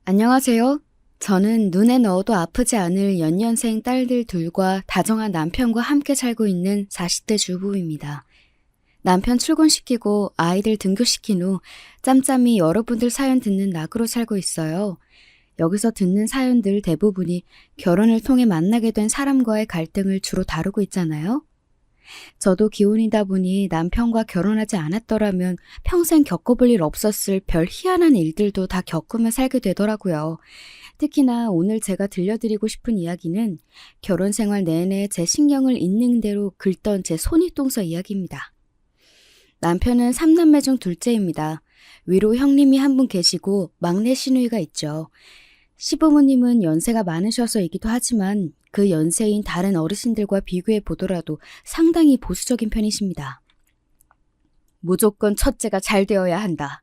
안녕하세요. 저는 눈에 넣어도 아프지 않을 연년생 딸들 둘과 다정한 남편과 함께 살고 있는 40대 주부입니다. 남편 출근시키고 아이들 등교시킨 후 짬짬이 여러분들 사연 듣는 낙으로 살고 있어요. 여기서 듣는 사연들 대부분이 결혼을 통해 만나게 된 사람과의 갈등을 주로 다루고 있잖아요. 저도 기혼이다 보니 남편과 결혼하지 않았더라면 평생 겪어볼 일 없었을 별 희한한 일들도 다 겪으며 살게 되더라고요. 특히나 오늘 제가 들려드리고 싶은 이야기는 결혼 생활 내내 제 신경을 있는 대로 긁던 제 손윗동서 이야기입니다. 남편은 3남매 중 둘째입니다. 위로 형님이 한 분 계시고 막내 시누이가 있죠. 시부모님은 연세가 많으셔서이기도 하지만 그 연세인 다른 어르신들과 비교해 보더라도 상당히 보수적인 편이십니다. 무조건 첫째가 잘 되어야 한다.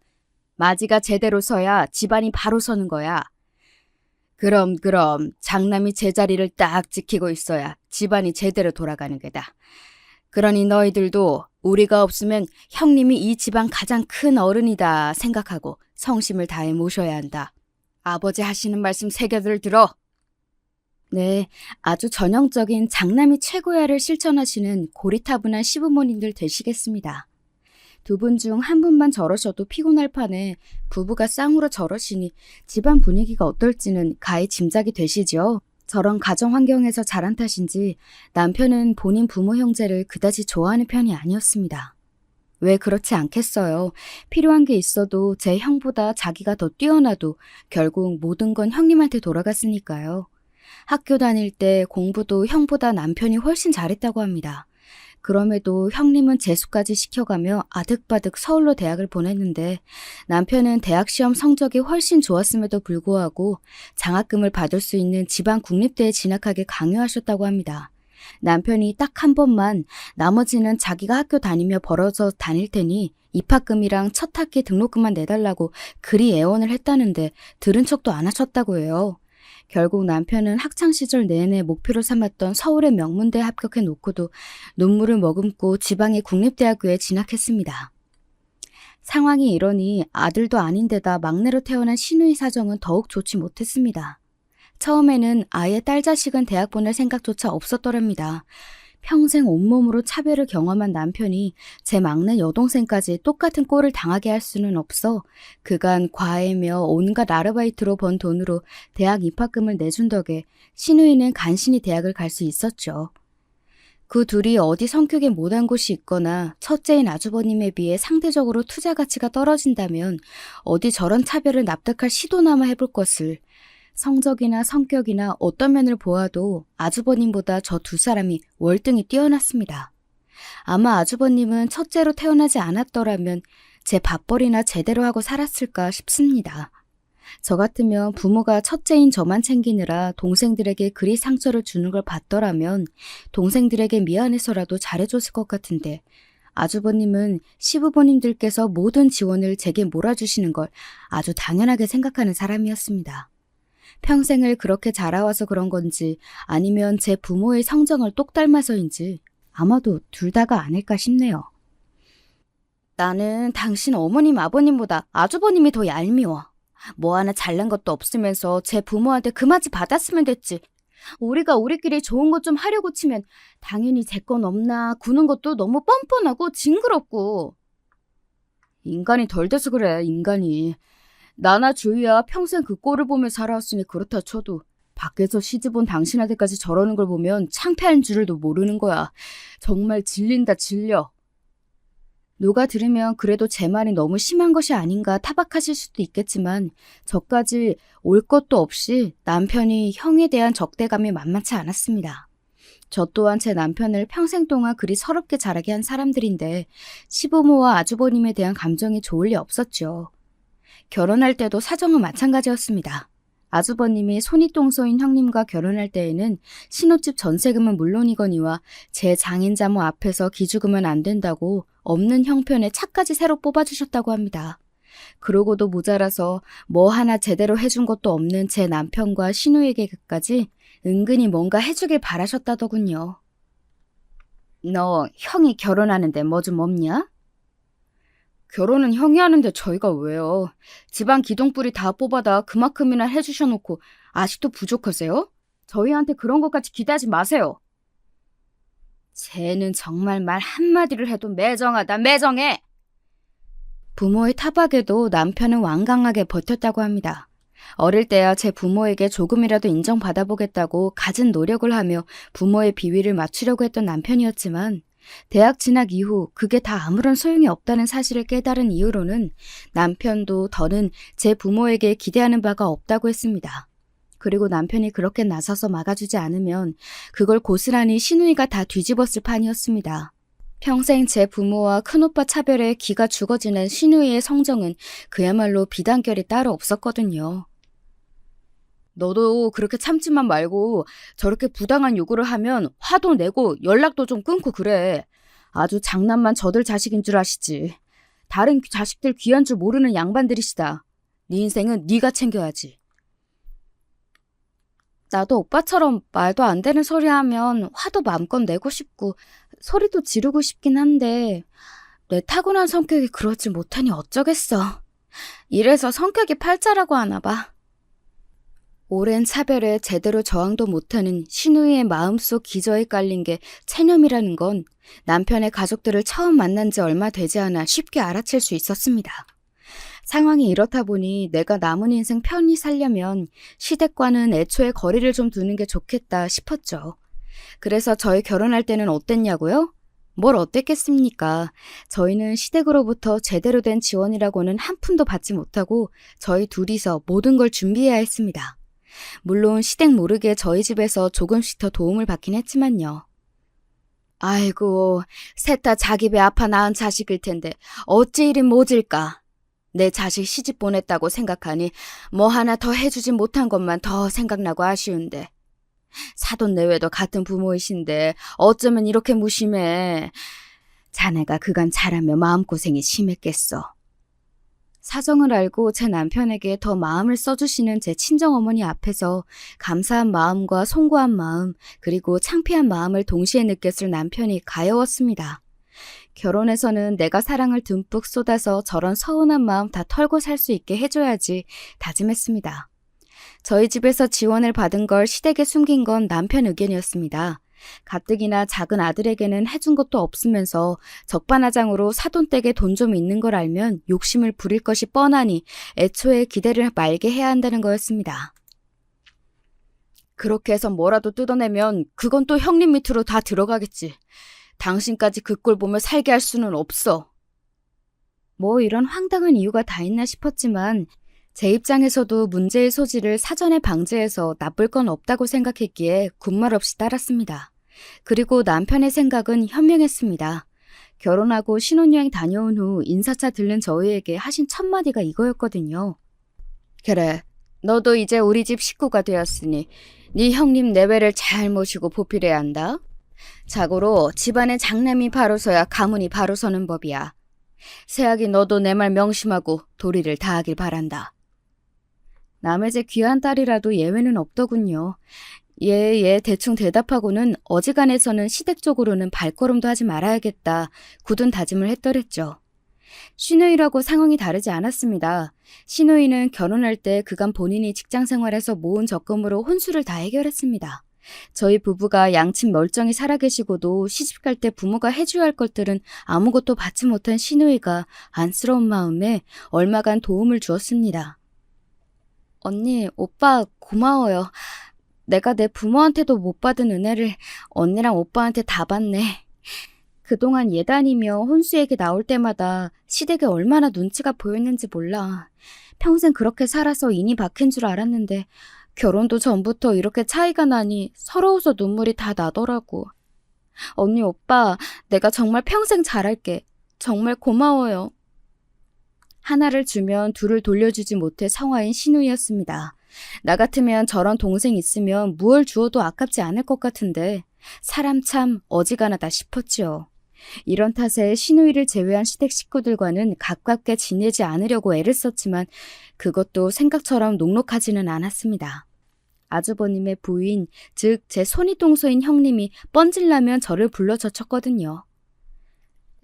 마지가 제대로 서야 집안이 바로 서는 거야. 그럼 장남이 제자리를 딱 지키고 있어야 집안이 제대로 돌아가는 게다. 그러니 너희들도 우리가 없으면 형님이 이 집안 가장 큰 어른이다 생각하고 성심을 다해 모셔야 한다. 아버지 하시는 말씀 새겨들 들어. 네, 아주 전형적인 장남이 최고야를 실천하시는 고리타분한 시부모님들 되시겠습니다. 두 분 중 한 분만 저러셔도 피곤할 판에 부부가 쌍으로 저러시니 집안 분위기가 어떨지는 가히 짐작이 되시죠. 저런 가정 환경에서 자란 탓인지 남편은 본인 부모 형제를 그다지 좋아하는 편이 아니었습니다. 왜 그렇지 않겠어요. 필요한 게 있어도 제 형보다 자기가 더 뛰어나도 결국 모든 건 형님한테 돌아갔으니까요. 학교 다닐 때 공부도 형보다 남편이 훨씬 잘했다고 합니다. 그럼에도 형님은 재수까지 시켜가며 아득바득 서울로 대학을 보냈는데 남편은 대학 시험 성적이 훨씬 좋았음에도 불구하고 장학금을 받을 수 있는 지방 국립대에 진학하길 강요하셨다고 합니다. 남편이 딱 한 번만 나머지는 자기가 학교 다니며 벌어서 다닐 테니 입학금이랑 첫 학기 등록금만 내달라고 그리 애원을 했다는데 들은 척도 안 하셨다고 해요. 결국 남편은 학창시절 내내 목표로 삼았던 서울의 명문대에 합격해 놓고도 눈물을 머금고 지방의 국립대학교에 진학했습니다. 상황이 이러니 아들도 아닌데다 막내로 태어난 시누이 사정은 더욱 좋지 못했습니다. 처음에는 아예 딸 자식은 대학 보낼 생각조차 없었더랍니다. 평생 온몸으로 차별을 경험한 남편이 제 막내 여동생까지 똑같은 꼴을 당하게 할 수는 없어 그간 과외며 온갖 아르바이트로 번 돈으로 대학 입학금을 내준 덕에 시누이는 간신히 대학을 갈 수 있었죠. 그 둘이 어디 성격에 못한 곳이 있거나 첫째인 아주버님에 비해 상대적으로 투자 가치가 떨어진다면 어디 저런 차별을 납득할 시도나마 해볼 것을 성적이나 성격이나 어떤 면을 보아도 아주버님보다 저 두 사람이 월등히 뛰어났습니다. 아마 아주버님은 첫째로 태어나지 않았더라면 제 밥벌이나 제대로 하고 살았을까 싶습니다. 저 같으면 부모가 첫째인 저만 챙기느라 동생들에게 그리 상처를 주는 걸 봤더라면 동생들에게 미안해서라도 잘해줬을 것 같은데 아주버님은 시부모님들께서 모든 지원을 제게 몰아주시는 걸 아주 당연하게 생각하는 사람이었습니다. 평생을 그렇게 자라와서 그런 건지 아니면 제 부모의 성정을 똑 닮아서인지 아마도 둘 다가 아닐까 싶네요. 나는 당신 어머님 아버님보다 아주버님이 더 얄미워. 뭐 하나 잘난 것도 없으면서 제 부모한테 그마지 받았으면 됐지. 우리가 우리끼리 좋은 것 좀 하려고 치면 당연히 제 건 없나 구는 것도 너무 뻔뻔하고 징그럽고. 인간이 덜 돼서 그래, 인간이. 나나 주희야 평생 그 꼴을 보며 살아왔으니 그렇다 쳐도 밖에서 시집온 당신한테까지 저러는 걸 보면 창피한 줄도 모르는 거야. 정말 질린다 질려. 누가 들으면 그래도 제 말이 너무 심한 것이 아닌가 타박하실 수도 있겠지만 저까지 올 것도 없이 남편이 형에 대한 적대감이 만만치 않았습니다. 저 또한 제 남편을 평생 동안 그리 서럽게 자라게 한 사람들인데 시부모와 아주버님에 대한 감정이 좋을 리 없었죠. 결혼할 때도 사정은 마찬가지였습니다. 아주버님이 손윗동서인 형님과 결혼할 때에는 신혼집 전세금은 물론이거니와 제 장인자모 앞에서 기죽으면 안 된다고 없는 형편에 차까지 새로 뽑아주셨다고 합니다. 그러고도 모자라서 뭐 하나 제대로 해준 것도 없는 제 남편과 시누에게까지 은근히 뭔가 해주길 바라셨다더군요. 너 형이 결혼하는데 뭐 좀 없냐? 결혼은 형이 하는데 저희가 왜요? 집안 기둥뿌리 다 뽑아다 그만큼이나 해주셔놓고 아직도 부족하세요? 저희한테 그런 것까지 기대하지 마세요. 쟤는 정말 말 한마디를 해도 매정하다, 매정해! 부모의 타박에도 남편은 완강하게 버텼다고 합니다. 어릴 때야 제 부모에게 조금이라도 인정받아보겠다고 갖은 노력을 하며 부모의 비위를 맞추려고 했던 남편이었지만 대학 진학 이후 그게 다 아무런 소용이 없다는 사실을 깨달은 이후로는 남편도 더는 제 부모에게 기대하는 바가 없다고 했습니다. 그리고 남편이 그렇게 나서서 막아주지 않으면 그걸 고스란히 시누이가 다 뒤집었을 판이었습니다. 평생 제 부모와 큰오빠 차별에 기가 죽어지는 시누이의 성정은 그야말로 비단결이 따로 없었거든요. 너도 그렇게 참지만 말고 저렇게 부당한 요구를 하면 화도 내고 연락도 좀 끊고 그래. 아주 장난만 저들 자식인 줄 아시지. 다른 자식들 귀한 줄 모르는 양반들이시다. 네 인생은 네가 챙겨야지. 나도 오빠처럼 말도 안 되는 소리 하면 화도 마음껏 내고 싶고 소리도 지르고 싶긴 한데 내 타고난 성격이 그러지 못하니 어쩌겠어. 이래서 성격이 팔자라고 하나 봐. 오랜 차별에 제대로 저항도 못하는 시누이의 마음속 기저에 깔린 게 체념이라는 건 남편의 가족들을 처음 만난 지 얼마 되지 않아 쉽게 알아챌 수 있었습니다. 상황이 이렇다 보니 내가 남은 인생 편히 살려면 시댁과는 애초에 거리를 좀 두는 게 좋겠다 싶었죠. 그래서 저희 결혼할 때는 어땠냐고요? 뭘 어땠겠습니까? 저희는 시댁으로부터 제대로 된 지원이라고는 한 푼도 받지 못하고 저희 둘이서 모든 걸 준비해야 했습니다. 물론 시댁 모르게 저희 집에서 조금씩 더 도움을 받긴 했지만요. 아이고, 셋 다 자기 배 아파 낳은 자식일 텐데 어찌 이리 모질까? 내 자식 시집 보냈다고 생각하니 뭐 하나 더 해주지 못한 것만 더 생각나고 아쉬운데. 사돈 내외도 같은 부모이신데 어쩌면 이렇게 무심해. 자네가 그간 자라며 마음고생이 심했겠어. 사정을 알고 제 남편에게 더 마음을 써주시는 제 친정어머니 앞에서 감사한 마음과 송구한 마음 그리고 창피한 마음을 동시에 느꼈을 남편이 가여웠습니다. 결혼해서는 내가 사랑을 듬뿍 쏟아서 저런 서운한 마음 다 털고 살 수 있게 해줘야지 다짐했습니다. 저희 집에서 지원을 받은 걸 시댁에 숨긴 건 남편 의견이었습니다. 가뜩이나 작은 아들에게는 해준 것도 없으면서 적반하장으로 사돈댁에 돈 좀 있는 걸 알면 욕심을 부릴 것이 뻔하니 애초에 기대를 말게 해야 한다는 거였습니다. 그렇게 해서 뭐라도 뜯어내면 그건 또 형님 밑으로 다 들어가겠지. 당신까지 그 꼴 보며 살게 할 수는 없어. 뭐 이런 황당한 이유가 다 있나 싶었지만 제 입장에서도 문제의 소지를 사전에 방지해서 나쁠 건 없다고 생각했기에 군말 없이 따랐습니다. 그리고 남편의 생각은 현명했습니다. 결혼하고 신혼여행 다녀온 후 인사차 들른 저희에게 하신 첫 마디가 이거였거든요. 그래, 너도 이제 우리 집 식구가 되었으니 네 형님 내외를 잘 모시고 보필해야 한다. 자고로 집안의 장남이 바로서야 가문이 바로 서는 법이야. 새아기 너도 내 말 명심하고 도리를 다하길 바란다. 남의 집 귀한 딸이라도 예외는 없더군요. 예, 대충 대답하고는 어지간해서는 시댁 쪽으로는 발걸음도 하지 말아야겠다 굳은 다짐을 했더랬죠. 시누이라고 상황이 다르지 않았습니다. 시누이는 결혼할 때 그간 본인이 직장생활에서 모은 적금으로 혼수를 다 해결했습니다. 저희 부부가 양친 멀쩡히 살아계시고도 시집갈 때 부모가 해줘야 할 것들은 아무것도 받지 못한 시누이가 안쓰러운 마음에 얼마간 도움을 주었습니다. 언니, 오빠 고마워요. 내가 내 부모한테도 못 받은 은혜를 언니랑 오빠한테 다 받네. 그동안 예단이며 혼수 얘기 나올 때마다 시댁에 얼마나 눈치가 보였는지 몰라. 평생 그렇게 살아서 인이 박힌 줄 알았는데 결혼도 전부터 이렇게 차이가 나니 서러워서 눈물이 다 나더라고. 언니, 오빠, 내가 정말 평생 잘할게. 정말 고마워요. 하나를 주면 둘을 돌려주지 못해 성화인 시누이였습니다. 나 같으면 저런 동생 있으면 무얼 주어도 아깝지 않을 것 같은데 사람 참 어지간하다 싶었지요. 이런 탓에 시누이를 제외한 시댁 식구들과는 가깝게 지내지 않으려고 애를 썼지만 그것도 생각처럼 녹록하지는 않았습니다. 아주버님의 부인, 즉 제 손윗동서인 형님이 뻔질나면 저를 불러 젖혔거든요.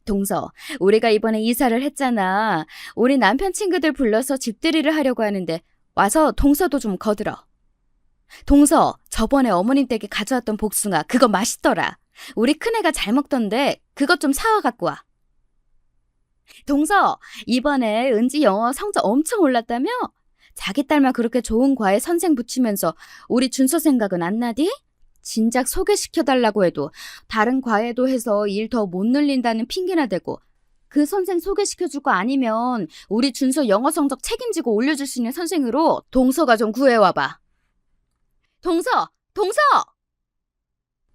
동서, 우리가 이번에 이사를 했잖아. 우리 남편 친구들 불러서 집들이를 하려고 하는데 와서 동서도 좀 거들어. 동서, 저번에 어머님 댁에 가져왔던 복숭아 그거 맛있더라. 우리 큰애가 잘 먹던데 그것 좀 사와 갖고 와. 동서, 이번에 은지 영어 성적 엄청 올랐다며? 자기 딸만 그렇게 좋은 과에 선생 붙이면서 우리 준서 생각은 안 나디? 진작 소개시켜달라고 해도 다른 과에도 해서 일 더 못 늘린다는 핑계나 대고 그 선생 소개시켜줄 거 아니면 우리 준서 영어 성적 책임지고 올려줄 수 있는 선생으로 동서가 좀 구해와봐. 동서! 동서!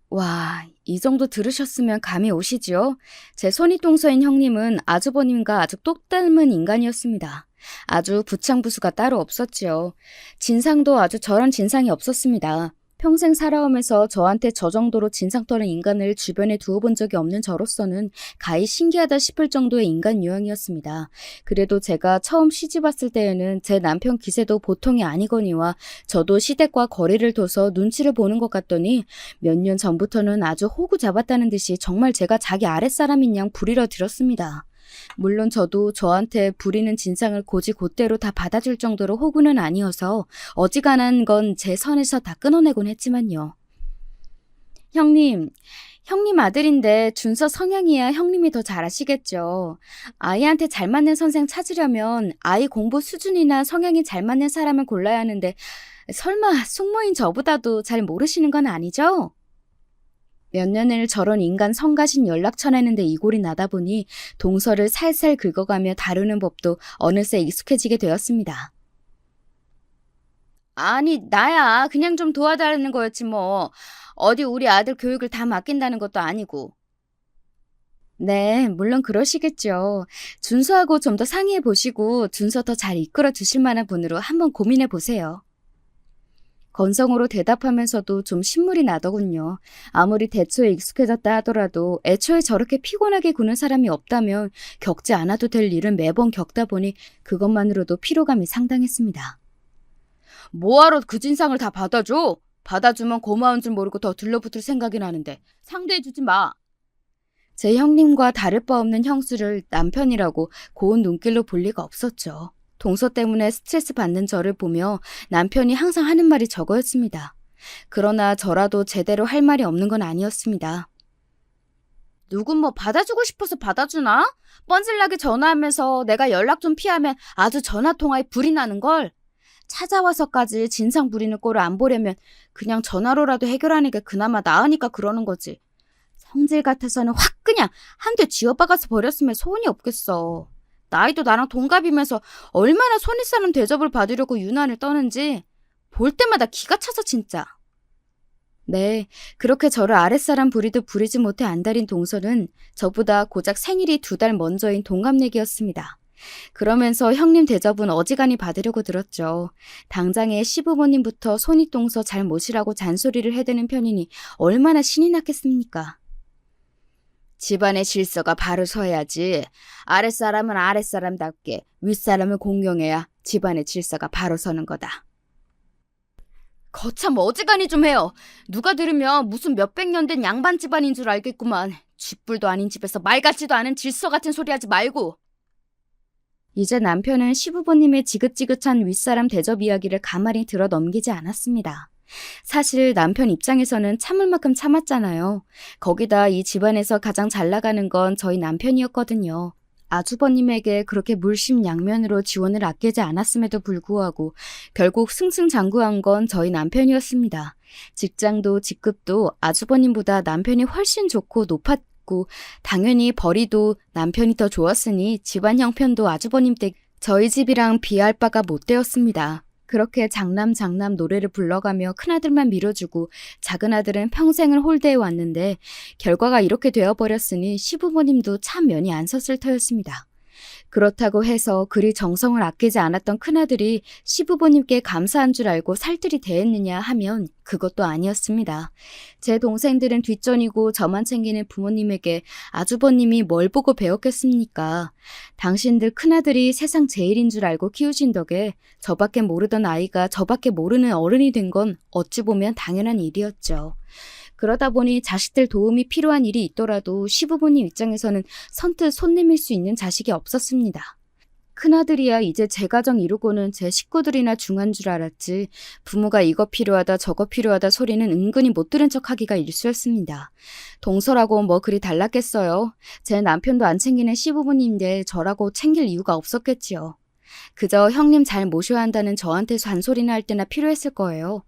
와, 이 정도 들으셨으면 감이 오시지요? 제 손윗동서인 형님은 아주버님과 아주 똑 닮은 인간이었습니다. 아주 부창부수가 따로 없었지요. 진상도 아주 저런 진상이 없었습니다. 평생 살아오면서 저한테 저 정도로 진상 떠는 인간을 주변에 두어본 적이 없는 저로서는 가히 신기하다 싶을 정도의 인간 유형이었습니다. 그래도 제가 처음 시집 왔을 때에는 제 남편 기세도 보통이 아니거니와 저도 시댁과 거리를 둬서 눈치를 보는 것 같더니 몇 년 전부터는 아주 호구 잡았다는 듯이 정말 제가 자기 아랫사람인 양 부리러 들었습니다. 물론 저도 저한테 부리는 진상을 곧이곧대로 다 받아줄 정도로 호구는 아니어서 어지간한 건 제 선에서 다 끊어내곤 했지만요. 형님 아들인데 준서 성향이야 형님이 더 잘 아시겠죠. 아이한테 잘 맞는 선생 찾으려면 아이 공부 수준이나 성향이 잘 맞는 사람을 골라야 하는데 설마 숙모인 저보다도 잘 모르시는 건 아니죠? 몇 년을 저런 인간 성가신 연락 쳐내는데 이골이 나다 보니 동서를 살살 긁어가며 다루는 법도 어느새 익숙해지게 되었습니다. 아니, 나야. 그냥 좀 도와달라는 거였지 뭐. 어디 우리 아들 교육을 다 맡긴다는 것도 아니고. 네, 물론 그러시겠죠. 준서하고 좀 더 상의해 보시고 준서 더 잘 이끌어 주실 만한 분으로 한번 고민해 보세요. 건성으로 대답하면서도 좀 신물이 나더군요. 아무리 대초에 익숙해졌다 하더라도 애초에 저렇게 피곤하게 구는 사람이 없다면 겪지 않아도 될 일을 매번 겪다 보니 그것만으로도 피로감이 상당했습니다. 뭐하러 그 진상을 다 받아줘? 받아주면 고마운 줄 모르고 더 들러붙을 생각이 나는데 상대해주지 마. 제 형님과 다를 바 없는 형수를 남편이라고 고운 눈길로 볼 리가 없었죠. 동서 때문에 스트레스 받는 저를 보며 남편이 항상 하는 말이 저거였습니다. 그러나 저라도 제대로 할 말이 없는 건 아니었습니다. 누군 뭐 받아주고 싶어서 받아주나? 뻔질나게 전화하면서 내가 연락 좀 피하면 아주 전화통화에 불이 나는걸. 찾아와서까지 진상 부리는 꼴을 안 보려면 그냥 전화로라도 해결하는 게 그나마 나으니까 그러는 거지. 성질 같아서는 확 그냥 한 대 쥐어박아서 버렸으면 소원이 없겠어. 나이도 나랑 동갑이면서 얼마나 손이 싸는 대접을 받으려고 유난을 떠는지 볼 때마다 기가 차서 진짜. 네, 그렇게 저를 아랫사람 부리듯 부리지 못해 안달인 동서는 저보다 고작 생일이 2달 먼저인 동갑내기였습니다. 그러면서 형님 대접은 어지간히 받으려고 들었죠. 당장에 시부모님부터 손윗동서 잘 모시라고 잔소리를 해대는 편이니 얼마나 신이 났겠습니까? 집안의 질서가 바로 서야지. 아랫사람은 아랫사람답게 윗사람을 공경해야 집안의 질서가 바로 서는 거다. 거참 어지간히 좀 해요. 누가 들으면 무슨 몇백 년 된 양반 집안인 줄 알겠구만. 쥐뿔도 아닌 집에서 말 같지도 않은 질서 같은 소리 하지 말고. 이제 남편은 시부모님의 지긋지긋한 윗사람 대접 이야기를 가만히 들어 넘기지 않았습니다. 사실 남편 입장에서는 참을 만큼 참았잖아요. 거기다 이 집안에서 가장 잘 나가는 건 저희 남편이었거든요. 아주버님에게 그렇게 물심양면으로 지원을 아끼지 않았음에도 불구하고 결국 승승장구한 건 저희 남편이었습니다. 직장도 직급도 아주버님보다 남편이 훨씬 좋고 높았고 당연히 벌이도 남편이 더 좋았으니 집안 형편도 아주버님 댁 저희 집이랑 비할 바가 못 되었습니다. 그렇게 장남 노래를 불러가며 큰아들만 밀어주고 작은아들은 평생을 홀대해 왔는데 결과가 이렇게 되어버렸으니 시부모님도 참 면이 안 섰을 터였습니다. 그렇다고 해서 그리 정성을 아끼지 않았던 큰아들이 시부모님께 감사한 줄 알고 살뜰히 대했느냐 하면 그것도 아니었습니다. 제 동생들은 뒷전이고 저만 챙기는 부모님에게 아주버님이 뭘 보고 배웠겠습니까? 당신들 큰아들이 세상 제일인 줄 알고 키우신 덕에 저밖에 모르던 아이가 저밖에 모르는 어른이 된 건 어찌 보면 당연한 일이었죠. 그러다 보니 자식들 도움이 필요한 일이 있더라도 시부모님 입장에서는 선뜻 손 내밀 수 있는 자식이 없었습니다. 큰아들이야 이제 제 가정 이루고는 제 식구들이나 중한 줄 알았지 부모가 이거 필요하다 저거 필요하다 소리는 은근히 못 들은 척하기가 일쑤였습니다. 동서라고 뭐 그리 달랐겠어요. 제 남편도 안 챙기는 시부모님인데 저라고 챙길 이유가 없었겠지요. 그저 형님 잘 모셔야 한다는 저한테 잔소리나 할 때나 필요했을 거예요.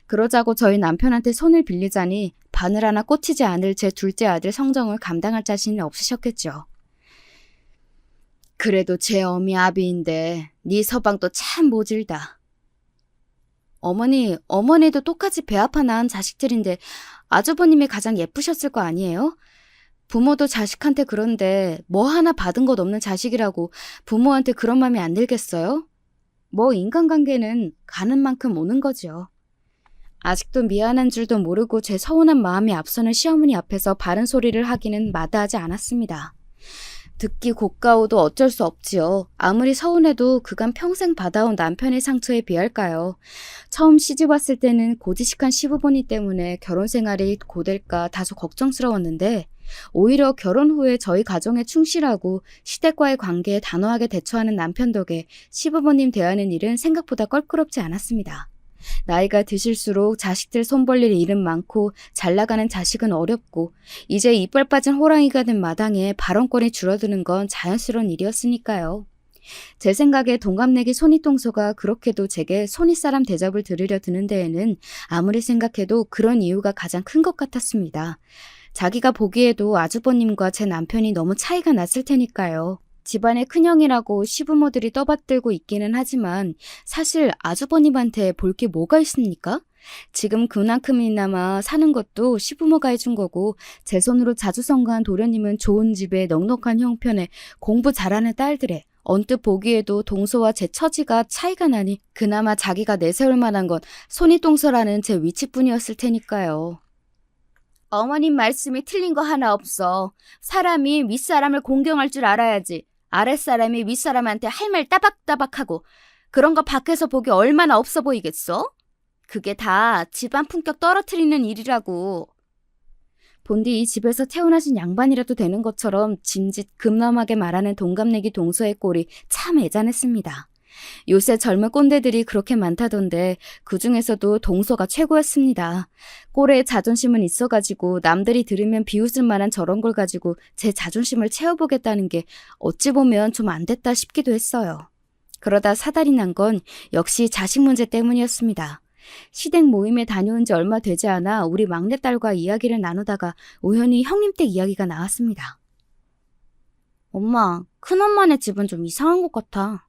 그러자고 저희 남편한테 손을 빌리자니 바늘 하나 꽂히지 않을 제 둘째 아들 성정을 감당할 자신이 없으셨겠죠. 그래도 제 어미 아비인데 네 서방도 참 모질다. 어머니도 똑같이 배 아파 낳은 자식들인데 아주버님이 가장 예쁘셨을 거 아니에요? 부모도 자식한테 그런데 뭐 하나 받은 것 없는 자식이라고 부모한테 그런 맘이 안 들겠어요? 뭐 인간관계는 가는 만큼 오는 거죠. 아직도 미안한 줄도 모르고 제 서운한 마음이 앞서는 시어머니 앞에서 바른 소리를 하기는 마다하지 않았습니다. 듣기 고가오도 어쩔 수 없지요. 아무리 서운해도 그간 평생 받아온 남편의 상처에 비할까요? 처음 시집 왔을 때는 고지식한 시부모님 때문에 결혼 생활이 고될까 다소 걱정스러웠는데 오히려 결혼 후에 저희 가정에 충실하고 시댁과의 관계에 단호하게 대처하는 남편 덕에 시부모님 대하는 일은 생각보다 껄끄럽지 않았습니다. 나이가 드실수록 자식들 손 벌릴 일은 많고 잘나가는 자식은 어렵고 이제 이빨 빠진 호랑이가 된 마당에 발언권이 줄어드는 건 자연스러운 일이었으니까요. 제 생각에 동갑내기 손윗동서가 그렇게도 제게 손윗사람 대접을 들으려 드는 데에는 아무리 생각해도 그런 이유가 가장 큰 것 같았습니다. 자기가 보기에도 아주버님과 제 남편이 너무 차이가 났을 테니까요. 집안의 큰형이라고 시부모들이 떠받들고 있기는 하지만 사실 아주버님한테 볼 게 뭐가 있습니까? 지금 그만큼이나마 사는 것도 시부모가 해준 거고 제 손으로 자주 성가한 도련님은 좋은 집에 넉넉한 형편에 공부 잘하는 딸들에 언뜻 보기에도 동서와 제 처지가 차이가 나니 그나마 자기가 내세울 만한 건 손윗동서라는 제 위치뿐이었을 테니까요. 어머님 말씀이 틀린 거 하나 없어. 사람이 윗사람을 공경할 줄 알아야지. 아랫사람이 윗사람한테 할 말 따박따박하고 그런 거 밖에서 보기 얼마나 없어 보이겠어? 그게 다 집안 품격 떨어뜨리는 일이라고. 본디 이 집에서 태어나신 양반이라도 되는 것처럼 짐짓 금럼하게 말하는 동갑내기 동서의 꼴이 참 애잔했습니다. 요새 젊은 꼰대들이 그렇게 많다던데 그중에서도 동서가 최고였습니다. 꼴에 자존심은 있어가지고 남들이 들으면 비웃을 만한 저런 걸 가지고 제 자존심을 채워보겠다는 게 어찌 보면 좀 안 됐다 싶기도 했어요. 그러다 사달이 난 건 역시 자식 문제 때문이었습니다. 시댁 모임에 다녀온 지 얼마 되지 않아 우리 막내딸과 이야기를 나누다가 우연히 형님 댁 이야기가 나왔습니다. 엄마, 큰엄마네 집은 좀 이상한 것 같아.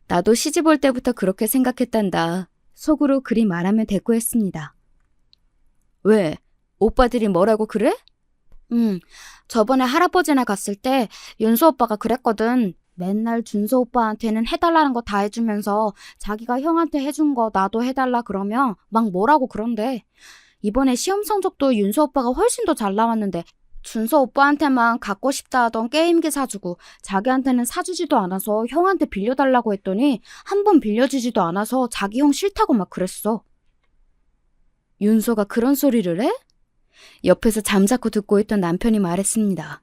나도 시집 올 때부터 그렇게 생각했단다. 속으로 그리 말하면 대꾸했습니다. 왜? 오빠들이 뭐라고 그래? 저번에 할아버지네 갔을 때 윤수 오빠가 그랬거든. 맨날 준서 오빠한테는 해달라는 거 다 해주면서 자기가 형한테 해준 거 나도 해달라 그러면 막 뭐라고 그런대. 이번에 시험 성적도 윤서 오빠가 훨씬 더 잘 나왔는데 준서 오빠한테만 갖고 싶다 하던 게임기 사주고 자기한테는 사주지도 않아서 형한테 빌려달라고 했더니 한 번 빌려주지도 않아서 자기 형 싫다고 막 그랬어. 윤서가 그런 소리를 해? 옆에서 잠자코 듣고 있던 남편이 말했습니다.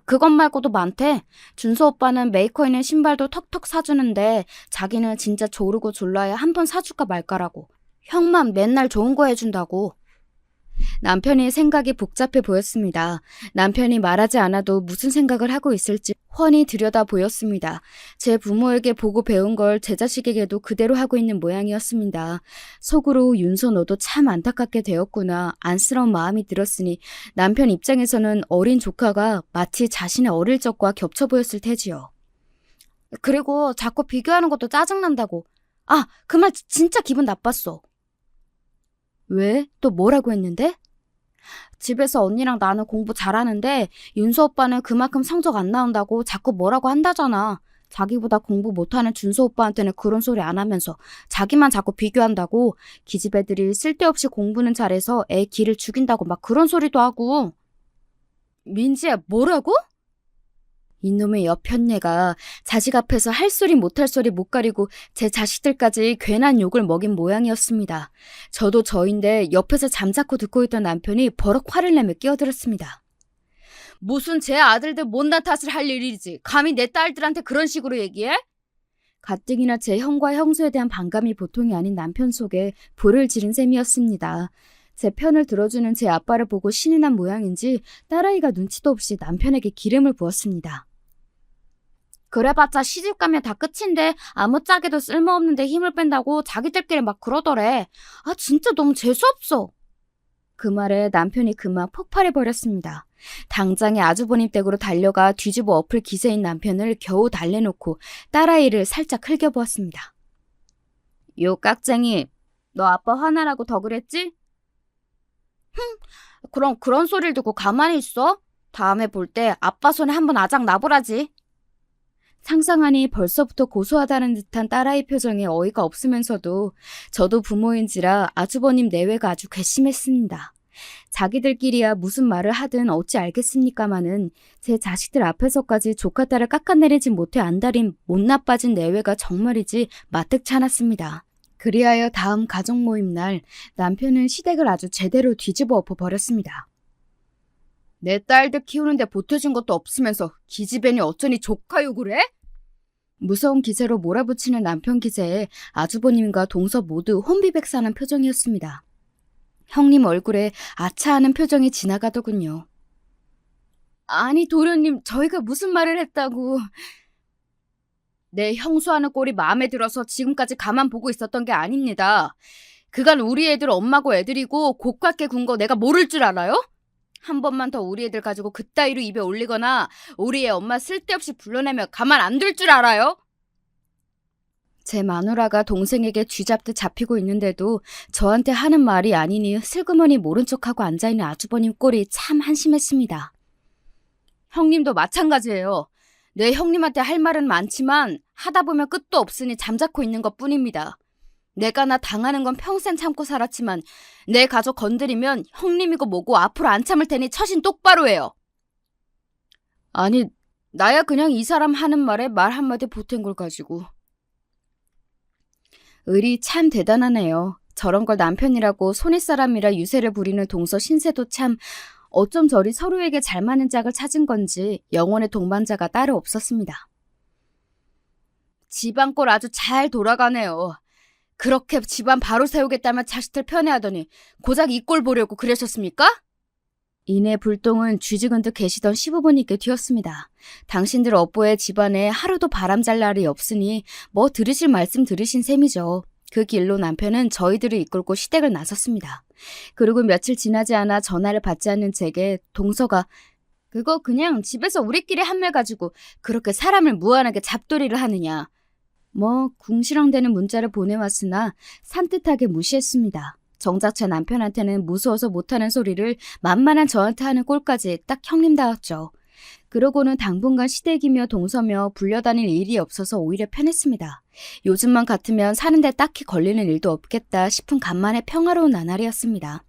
그것 말고도 많대. 준서 오빠는 메이커 있는 신발도 턱턱 사주는데 자기는 진짜 조르고 졸라야 한 번 사줄까 말까라고. 형만 맨날 좋은 거 해준다고. 남편의 생각이 복잡해 보였습니다. 남편이 말하지 않아도 무슨 생각을 하고 있을지 훤히 들여다 보였습니다. 제 부모에게 보고 배운 걸 제 자식에게도 그대로 하고 있는 모양이었습니다. 속으로 윤서 너도 참 안타깝게 되었구나 안쓰러운 마음이 들었으니 남편 입장에서는 어린 조카가 마치 자신의 어릴 적과 겹쳐 보였을 테지요. 그리고 자꾸 비교하는 것도 짜증난다고. 아, 그 말 진짜 기분 나빴어. 왜? 또 뭐라고 했는데? 집에서 언니랑 나는 공부 잘하는데 윤서 오빠는 그만큼 성적 안 나온다고 자꾸 뭐라고 한다잖아. 자기보다 공부 못하는 준서 오빠한테는 그런 소리 안 하면서 자기만 자꾸 비교한다고. 기집애들이 쓸데없이 공부는 잘해서 애 기를 죽인다고 막 그런 소리도 하고. 민지야, 뭐라고? 이놈의 여편네가 자식 앞에서 할 소리 못할 소리 못 가리고 제 자식들까지 괜한 욕을 먹인 모양이었습니다. 저도 저인데 옆에서 잠자코 듣고 있던 남편이 버럭 화를 내며 끼어들었습니다. 무슨 제 아들들 못난 탓을 할 일이지. 감히 내 딸들한테 그런 식으로 얘기해? 가뜩이나 제 형과 형수에 대한 반감이 보통이 아닌 남편 속에 불을 지른 셈이었습니다. 제 편을 들어주는 제 아빠를 보고 신이 난 모양인지 딸아이가 눈치도 없이 남편에게 기름을 부었습니다. 그래봤자 시집가면 다 끝인데 아무짝에도 쓸모없는데 힘을 뺀다고 자기들끼리 막 그러더래. 아 진짜 너무 재수없어. 그 말에 남편이 그만 폭발해버렸습니다. 당장에 아주버님 댁으로 달려가 뒤집어 엎을 기세인 남편을 겨우 달래놓고 딸아이를 살짝 흘겨보았습니다. 요 깍쟁이, 너 아빠 화나라고 더 그랬지? 그럼 그런 소리를 듣고 가만히 있어? 다음에 볼 때 아빠 손에 한번 아작 나보라지. 상상하니 벌써부터 고소하다는 듯한 딸아이 표정에 어이가 없으면서도 저도 부모인지라 아주버님 내외가 아주 괘씸했습니다. 자기들끼리야 무슨 말을 하든 어찌 알겠습니까마는 제 자식들 앞에서까지 조카 딸을 깎아내리지 못해 안달인 못 나빠진 내외가 정말이지 마뜩치 않았습니다. 그리하여 다음 가족 모임 날 남편은 시댁을 아주 제대로 뒤집어 엎어버렸습니다. 내 딸들 키우는데 보태준 것도 없으면서 기집애니 어쩌니 조카 욕을 해? 무서운 기세로 몰아붙이는 남편 기세에 아주버님과 동서 모두 혼비백산한 표정이었습니다. 형님 얼굴에 아차하는 표정이 지나가더군요. 아니 도련님, 저희가 무슨 말을 했다고. 내 형수하는 꼴이 마음에 들어서 지금까지 가만 보고 있었던 게 아닙니다. 그간 우리 애들 엄마고 애들이고 고깝게 군 거 내가 모를 줄 알아요? 한 번만 더 우리 애들 가지고 그따위로 입에 올리거나 우리 애 엄마 쓸데없이 불러내면 가만 안 둘 줄 알아요? 제 마누라가 동생에게 쥐잡듯 잡히고 있는데도 저한테 하는 말이 아니니 슬그머니 모른 척하고 앉아있는 아주버님 꼴이 참 한심했습니다. 형님도 마찬가지예요. 내 형님한테 할 말은 많지만 하다 보면 끝도 없으니 잠자코 있는 것뿐입니다. 내가 나 당하는 건 평생 참고 살았지만 내 가족 건드리면 형님이고 뭐고 앞으로 안 참을 테니 처신 똑바로 해요. 아니, 나야 그냥 이 사람 하는 말에 말 한마디 보탠 걸 가지고. 을이 참 대단하네요. 저런 걸 남편이라고 손윗사람이라 유세를 부리는 동서 신세도 참 어쩜 저리 서로에게 잘 맞는 짝을 찾은 건지 영혼의 동반자가 따로 없었습니다. 집안 꼴 아주 잘 돌아가네요. 그렇게 집안 바로 세우겠다면 자식들 편애하더니 고작 이 꼴 보려고 그러셨습니까? 이내 불똥은 쥐죽은 듯 계시던 시부모님께 튀었습니다. 당신들 업보의 집안에 하루도 바람잘 날이 없으니 뭐 들으실 말씀 들으신 셈이죠. 그 길로 남편은 저희들을 이끌고 시댁을 나섰습니다. 그리고 며칠 지나지 않아 전화를 받지 않는 제게 동서가 그거 그냥 집에서 우리끼리 한말 가지고 그렇게 사람을 무한하게 잡돌이를 하느냐. 뭐 궁시렁대는 문자를 보내왔으나 산뜻하게 무시했습니다. 정작 제 남편한테는 무서워서 못하는 소리를 만만한 저한테 하는 꼴까지 딱 형님다웠죠. 그러고는 당분간 시댁이며 동서며 불려다닐 일이 없어서 오히려 편했습니다. 요즘만 같으면 사는데 딱히 걸리는 일도 없겠다 싶은 간만에 평화로운 나날이었습니다.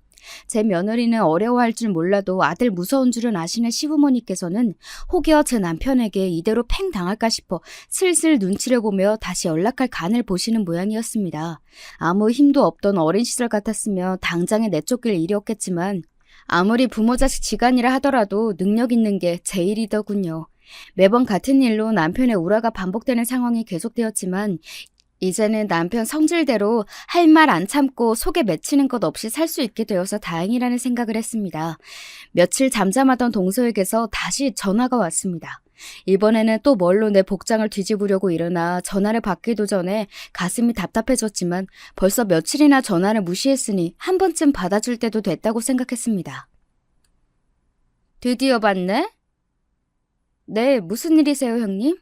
제 며느리는 어려워할 줄 몰라도 아들 무서운 줄은 아시는 시부모님께서는 혹여 제 남편에게 이대로 팽 당할까 싶어 슬슬 눈치를 보며 다시 연락할 간을 보시는 모양이었습니다. 아무 힘도 없던 어린 시절 같았으며 당장에 내쫓길 일이 없겠지만 아무리 부모 자식 지간이라 하더라도 능력 있는 게 제 일이더군요. 매번 같은 일로 남편의 우라가 반복되는 상황이 계속되었지만 이제는 남편 성질대로 할 말 안 참고 속에 맺히는 것 없이 살 수 있게 되어서 다행이라는 생각을 했습니다. 며칠 잠잠하던 동서에게서 다시 전화가 왔습니다. 이번에는 또 뭘로 내 복장을 뒤집으려고 일어나 전화를 받기도 전에 가슴이 답답해졌지만 벌써 며칠이나 전화를 무시했으니 한 번쯤 받아줄 때도 됐다고 생각했습니다. 드디어 받네? 네, 무슨 일이세요, 형님?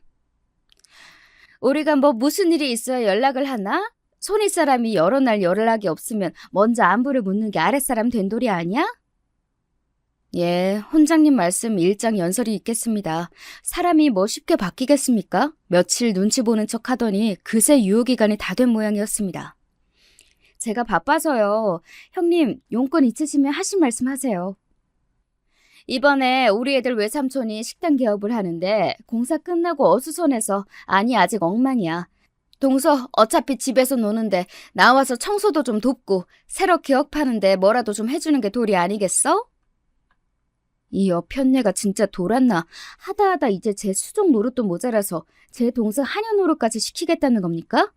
우리가 뭐 무슨 일이 있어야 연락을 하나? 손윗사람이 여러 날 연락이 없으면 먼저 안부를 묻는 게 아랫사람 된돌이 아니야? 예, 혼장님 말씀 일장연설이 있겠습니다. 사람이 뭐 쉽게 바뀌겠습니까? 며칠 눈치 보는 척 하더니 그새 유효기간이 다 된 모양이었습니다. 제가 바빠서요. 형님, 용건 있으시면 하신 말씀 하세요. 이번에 우리 애들 외삼촌이 식당 개업을 하는데 공사 끝나고 어수선해서 아니 아직 엉망이야. 동서 어차피 집에서 노는데 나와서 청소도 좀 돕고 새로 개업하는데 뭐라도 좀 해주는 게 도리 아니겠어? 이 여편네가 진짜 돌았나. 하다 이제 제 수족 노릇도 모자라서 제 동생 한여 노릇까지 시키겠다는 겁니까?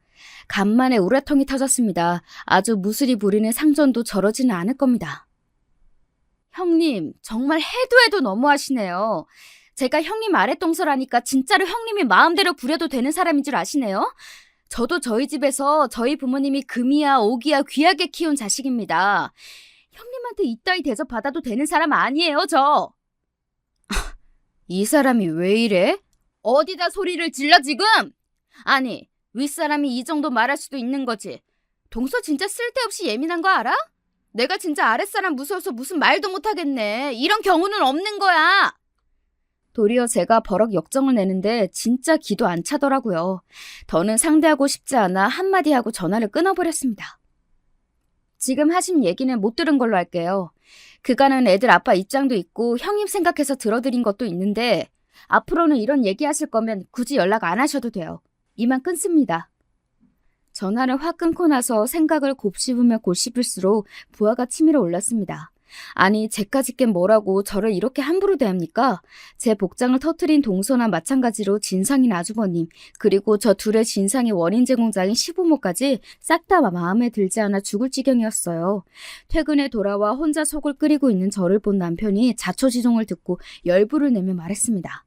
간만에 우라통이 터졌습니다. 아주 무술이 부리는 상전도 저러지는 않을 겁니다. 형님, 정말 해도 너무하시네요. 제가 형님 아랫동서라니까 진짜로 형님이 마음대로 부려도 되는 사람인 줄 아시네요? 저도 저희 집에서 저희 부모님이 금이야 오기야 귀하게 키운 자식입니다. 형님한테 이따위 대접 받아도 되는 사람 아니에요, 저. 이 사람이 왜 이래? 어디다 소리를 질러 지금? 아니, 윗사람이 이 정도 말할 수도 있는 거지. 동서 진짜 쓸데없이 예민한 거 알아? 내가 진짜 아랫사람 무서워서 무슨 말도 못하겠네. 이런 경우는 없는 거야. 도리어 제가 버럭 역정을 내는데 진짜 기도 안 차더라고요. 더는 상대하고 싶지 않아 한마디 하고 전화를 끊어버렸습니다. 지금 하신 얘기는 못 들은 걸로 할게요. 그간은 애들 아빠 입장도 있고 형님 생각해서 들어드린 것도 있는데 앞으로는 이런 얘기하실 거면 굳이 연락 안 하셔도 돼요. 이만 끊습니다. 전화를 확 끊고 나서 생각을 곱씹으며 곱씹을수록 부하가 치밀어 올랐습니다. 아니, 쟤까짓 게 뭐라고 저를 이렇게 함부로 대합니까? 제 복장을 터트린 동서나 마찬가지로 진상인 아주버님, 그리고 저 둘의 진상의 원인 제공자인 시부모까지 싹 다 마음에 들지 않아 죽을 지경이었어요. 퇴근에 돌아와 혼자 속을 끓이고 있는 저를 본 남편이 자초지종을 듣고 열불을 내며 말했습니다.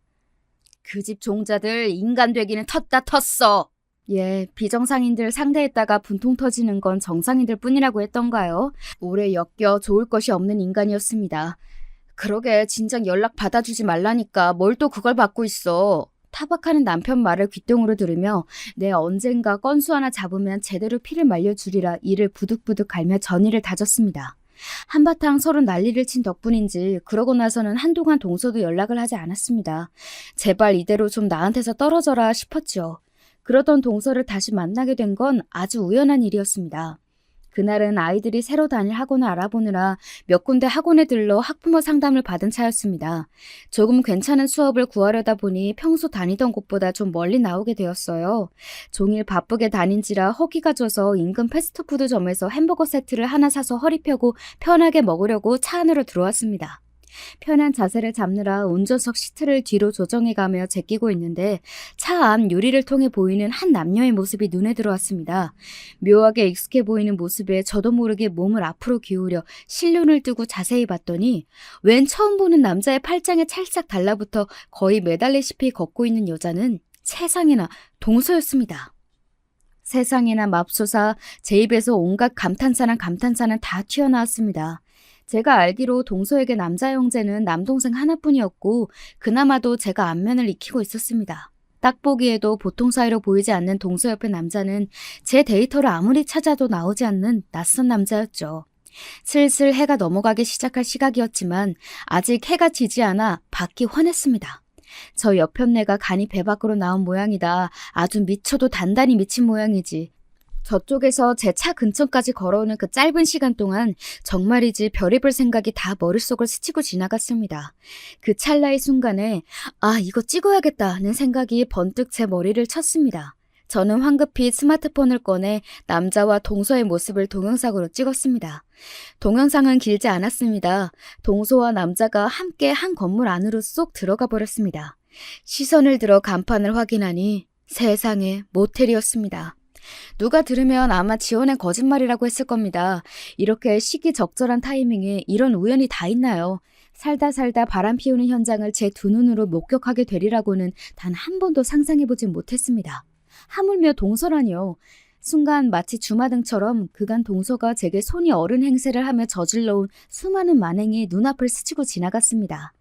그 집 종자들 인간 되기는 텄다 텄어. 예, 비정상인들 상대했다가 분통 터지는 건 정상인들 뿐이라고 했던가요? 오래 엮여 좋을 것이 없는 인간이었습니다. 그러게 진작 연락 받아주지 말라니까 뭘 또 그걸 받고 있어. 타박하는 남편 말을 귓등으로 들으며 내 언젠가 건수 하나 잡으면 제대로 피를 말려주리라 이를 부득부득 갈며 전의를 다졌습니다. 한바탕 서로 난리를 친 덕분인지 그러고 나서는 한동안 동서도 연락을 하지 않았습니다. 제발 이대로 좀 나한테서 떨어져라 싶었죠. 그러던 동서를 다시 만나게 된 건 아주 우연한 일이었습니다. 그날은 아이들이 새로 다닐 학원을 알아보느라 몇 군데 학원에 들러 학부모 상담을 받은 차였습니다. 조금 괜찮은 수업을 구하려다 보니 평소 다니던 곳보다 좀 멀리 나오게 되었어요. 종일 바쁘게 다닌지라 허기가 져서 인근 패스트푸드점에서 햄버거 세트를 하나 사서 허리 펴고 편하게 먹으려고 차 안으로 들어왔습니다. 편한 자세를 잡느라 운전석 시트를 뒤로 조정해가며 제끼고 있는데 차 안 유리를 통해 보이는 한 남녀의 모습이 눈에 들어왔습니다. 묘하게 익숙해 보이는 모습에 저도 모르게 몸을 앞으로 기울여 실눈을 뜨고 자세히 봤더니 웬 처음 보는 남자의 팔짱에 찰싹 달라붙어 거의 매달리시피 걷고 있는 여자는 세상에나 동서였습니다. 세상에나 맙소사 제 입에서 온갖 감탄사는 다 튀어나왔습니다. 제가 알기로 동서에게 남자 형제는 남동생 하나뿐이었고 그나마도 제가 안면을 익히고 있었습니다. 딱 보기에도 보통 사이로 보이지 않는 동서 옆의 남자는 제 데이터를 아무리 찾아도 나오지 않는 낯선 남자였죠. 슬슬 해가 넘어가기 시작할 시각이었지만 아직 해가 지지 않아 밖이 환했습니다. 저 옆편네가 간이 배 밖으로 나온 모양이다. 아주 미쳐도 단단히 미친 모양이지. 저쪽에서 제 차 근처까지 걸어오는 그 짧은 시간 동안 정말이지 별의별 생각이 다 머릿속을 스치고 지나갔습니다. 그 찰나의 순간에 이거 찍어야겠다는 생각이 번뜩 제 머리를 쳤습니다. 저는 황급히 스마트폰을 꺼내 남자와 동서의 모습을 동영상으로 찍었습니다. 동영상은 길지 않았습니다. 동서와 남자가 함께 한 건물 안으로 쏙 들어가 버렸습니다. 시선을 들어 간판을 확인하니 세상에 모텔이었습니다. 누가 들으면 아마 지어낸 거짓말이라고 했을 겁니다. 이렇게 시기적절한 타이밍에 이런 우연이 다 있나요? 살다 바람 피우는 현장을 제 두 눈으로 목격하게 되리라고는 단 한 번도 상상해보진 못했습니다. 하물며 동서라니요. 순간 마치 주마등처럼 그간 동서가 제게 손이 어른 행세를 하며 저질러온 수많은 만행이 눈앞을 스치고 지나갔습니다.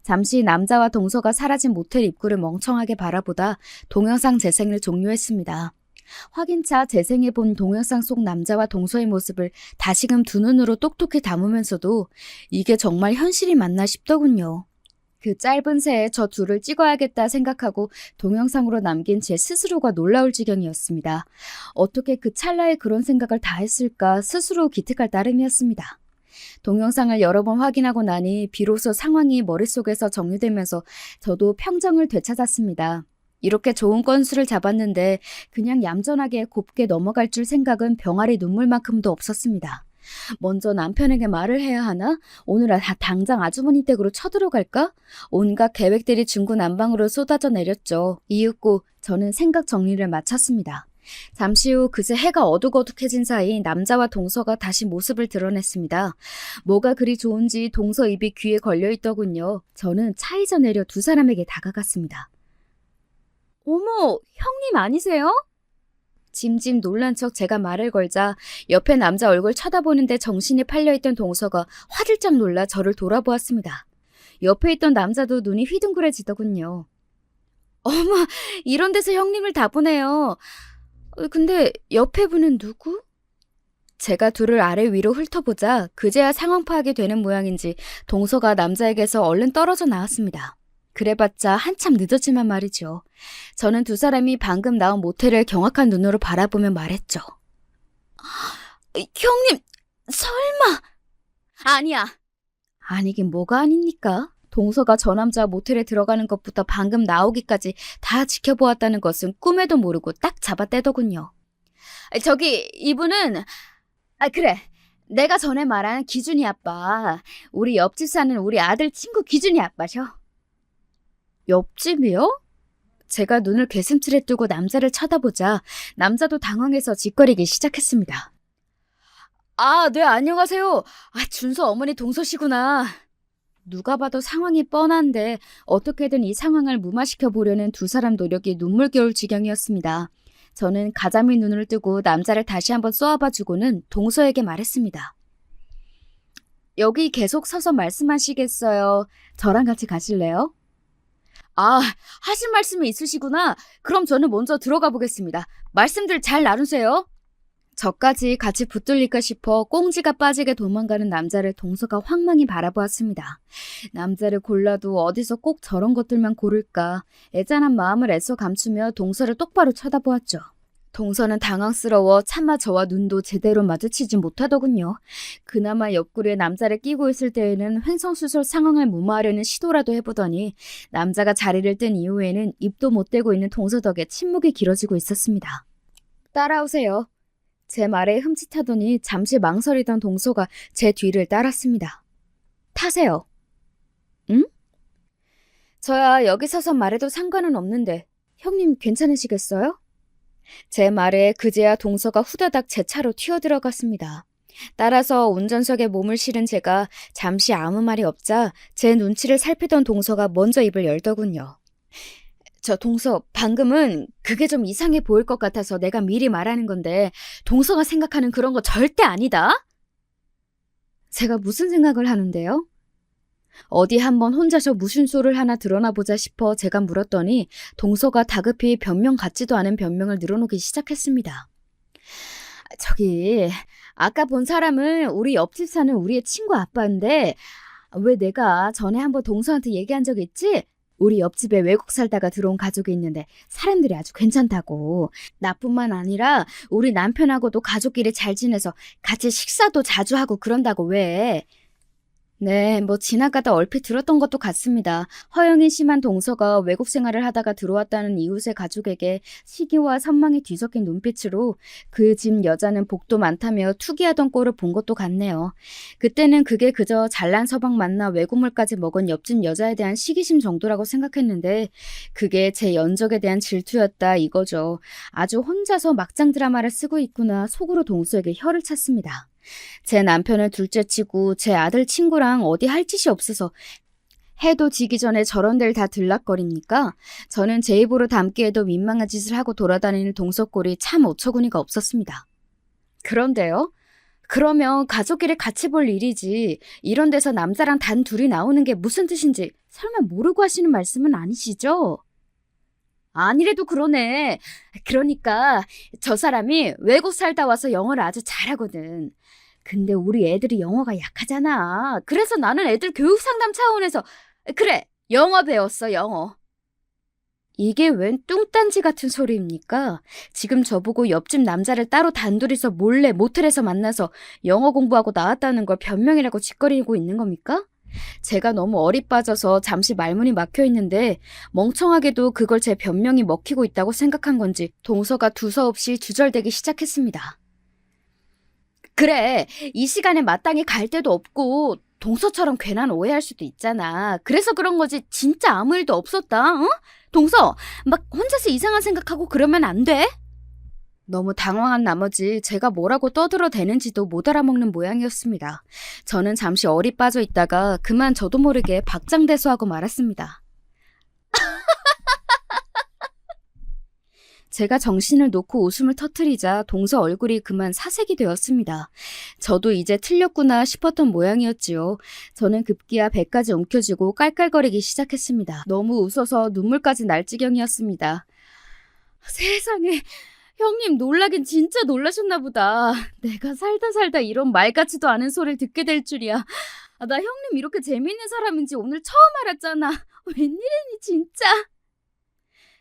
잠시 남자와 동서가 사라진 모텔 입구를 멍청하게 바라보다 동영상 재생을 종료했습니다. 확인차 재생해본 동영상 속 남자와 동서의 모습을 다시금 두 눈으로 똑똑히 담으면서도 이게 정말 현실이 맞나 싶더군요. 그 짧은 새에 저 둘을 찍어야겠다 생각하고 동영상으로 남긴 제 스스로가 놀라울 지경이었습니다. 어떻게 그 찰나에 그런 생각을 다 했을까 스스로 기특할 따름이었습니다. 동영상을 여러 번 확인하고 나니 비로소 상황이 머릿속에서 정리되면서 저도 평정을 되찾았습니다. 이렇게 좋은 건수를 잡았는데 그냥 얌전하게 곱게 넘어갈 줄 생각은 병아리 눈물만큼도 없었습니다. 먼저 남편에게 말을 해야 하나? 오늘 당장 아주머니 댁으로 쳐들어갈까? 온갖 계획들이 중구난방으로 쏟아져 내렸죠. 이윽고 저는 생각 정리를 마쳤습니다. 잠시 후 그새 해가 어둑어둑해진 사이 남자와 동서가 다시 모습을 드러냈습니다. 뭐가 그리 좋은지 동서 입이 귀에 걸려있더군요. 저는 차에서 내려 두 사람에게 다가갔습니다. 어머, 형님 아니세요? 짐짐 놀란 척 제가 말을 걸자 옆에 남자 얼굴 쳐다보는데 정신이 팔려있던 동서가 화들짝 놀라 저를 돌아보았습니다. 옆에 있던 남자도 눈이 휘둥그레지더군요. 어머, 이런 데서 형님을 다 보네요. 근데 옆에 분은 누구? 제가 둘을 아래 위로 훑어보자 그제야 상황 파악이 되는 모양인지 동서가 남자에게서 얼른 떨어져 나왔습니다. 그래봤자 한참 늦었지만 말이죠. 저는 두 사람이 방금 나온 모텔을 경악한 눈으로 바라보며 말했죠. 형님, 설마... 아니야. 아니긴 뭐가 아닙니까? 동서가 저 남자 모텔에 들어가는 것부터 방금 나오기까지 다 지켜보았다는 것은 꿈에도 모르고 딱 잡아떼더군요. 저기 이분은... 그래. 내가 전에 말한 기준이 아빠. 우리 옆집 사는 우리 아들 친구 기준이 아빠셔. 옆집이요? 제가 눈을 괴슴틀에 뜨고 남자를 쳐다보자 남자도 당황해서 짓거리기 시작했습니다. 네, 안녕하세요. 준서 어머니 동서씨구나. 누가 봐도 상황이 뻔한데 어떻게든 이 상황을 무마시켜 보려는 두 사람 노력이 눈물겨울 지경이었습니다. 저는 가자미 눈을 뜨고 남자를 다시 한번 쏘아봐주고는 동서에게 말했습니다. 여기 계속 서서 말씀하시겠어요? 저랑 같이 가실래요? 하실 말씀이 있으시구나. 그럼 저는 먼저 들어가 보겠습니다. 말씀들 잘 나누세요. 저까지 같이 붙들릴까 싶어 꽁지가 빠지게 도망가는 남자를 동서가 황망히 바라보았습니다. 남자를 골라도 어디서 꼭 저런 것들만 고를까. 애잔한 마음을 애써 감추며 동서를 똑바로 쳐다보았죠. 동서는 당황스러워 차마 저와 눈도 제대로 마주치지 못하더군요. 그나마 옆구리에 남자를 끼고 있을 때에는 횡성수설 상황을 무마하려는 시도라도 해보더니 남자가 자리를 뜬 이후에는 입도 못 대고 있는 동서 덕에 침묵이 길어지고 있었습니다. 따라오세요. 제 말에 흠칫하더니 잠시 망설이던 동서가 제 뒤를 따랐습니다. 타세요. 응? 저야 여기 서서 말해도 상관은 없는데 형님 괜찮으시겠어요? 제 말에 그제야 동서가 후다닥 제 차로 튀어들어갔습니다. 따라서 운전석에 몸을 실은 제가 잠시 아무 말이 없자 제 눈치를 살피던 동서가 먼저 입을 열더군요. 저 동서, 방금은 그게 좀 이상해 보일 것 같아서 내가 미리 말하는 건데 동서가 생각하는 그런 거 절대 아니다? 제가 무슨 생각을 하는데요? 어디 한번 혼자서 무신소를 하나 드러나 보자 싶어 제가 물었더니 동서가 다급히 변명 같지도 않은 변명을 늘어놓기 시작했습니다. 저기 아까 본 사람은 우리 옆집 사는 우리의 친구 아빠인데 왜 내가 전에 한번 동서한테 얘기한 적 있지? 우리 옆집에 외국 살다가 들어온 가족이 있는데 사람들이 아주 괜찮다고. 나뿐만 아니라 우리 남편하고도 가족끼리 잘 지내서 같이 식사도 자주 하고 그런다고 왜? 네, 지나가다 얼핏 들었던 것도 같습니다. 허영이 심한 동서가 외국 생활을 하다가 들어왔다는 이웃의 가족에게 시기와 선망이 뒤섞인 눈빛으로 그 집 여자는 복도 많다며 투기하던 꼴을 본 것도 같네요. 그때는 그게 그저 잘난 서방 만나 외국물까지 먹은 옆집 여자에 대한 시기심 정도라고 생각했는데 그게 제 연적에 대한 질투였다 이거죠. 아주 혼자서 막장 드라마를 쓰고 있구나 속으로 동서에게 혀를 찼습니다. 제 남편을 둘째치고 제 아들 친구랑 어디 할 짓이 없어서 해도 지기 전에 저런 데를 다 들락거립니까? 저는 제 입으로 담기에도 민망한 짓을 하고 돌아다니는 동서꼴이 참 어처구니가 없었습니다. 그런데요? 그러면 가족끼리 같이 볼 일이지 이런 데서 남자랑 단 둘이 나오는 게 무슨 뜻인지 설마 모르고 하시는 말씀은 아니시죠? 아니래도 그러네. 그러니까 저 사람이 외국 살다 와서 영어를 아주 잘하거든. 근데 우리 애들이 영어가 약하잖아. 그래서 나는 애들 교육 상담 차원에서 그래, 영어 배웠어, 영어. 이게 웬 뚱딴지 같은 소리입니까? 지금 저보고 옆집 남자를 따로 단둘이서 몰래 모텔에서 만나서 영어 공부하고 나왔다는 걸 변명이라고 짓거리고 있는 겁니까? 제가 너무 어리 빠져서 잠시 말문이 막혀 있는데 멍청하게도 그걸 제 변명이 먹히고 있다고 생각한 건지 동서가 두서없이 주절대기 시작했습니다. 그래, 이 시간에 마땅히 갈 데도 없고 동서처럼 괜한 오해할 수도 있잖아. 그래서 그런 거지 진짜 아무 일도 없었다, 응? 동서, 막 혼자서 이상한 생각하고 그러면 안 돼? 너무 당황한 나머지 제가 뭐라고 떠들어대는지도 못 알아먹는 모양이었습니다. 저는 잠시 어리 빠져 있다가 그만 저도 모르게 박장대소하고 말았습니다. 제가 정신을 놓고 웃음을 터뜨리자 동서 얼굴이 그만 사색이 되었습니다. 저도 이제 틀렸구나 싶었던 모양이었지요. 저는 급기야 배까지 움켜쥐고 깔깔거리기 시작했습니다. 너무 웃어서 눈물까지 날 지경이었습니다. 세상에, 형님 놀라긴 진짜 놀라셨나 보다. 내가 살다 이런 말 같지도 않은 소리를 듣게 될 줄이야. 나 형님 이렇게 재밌는 사람인지 오늘 처음 알았잖아. 웬일이니 진짜.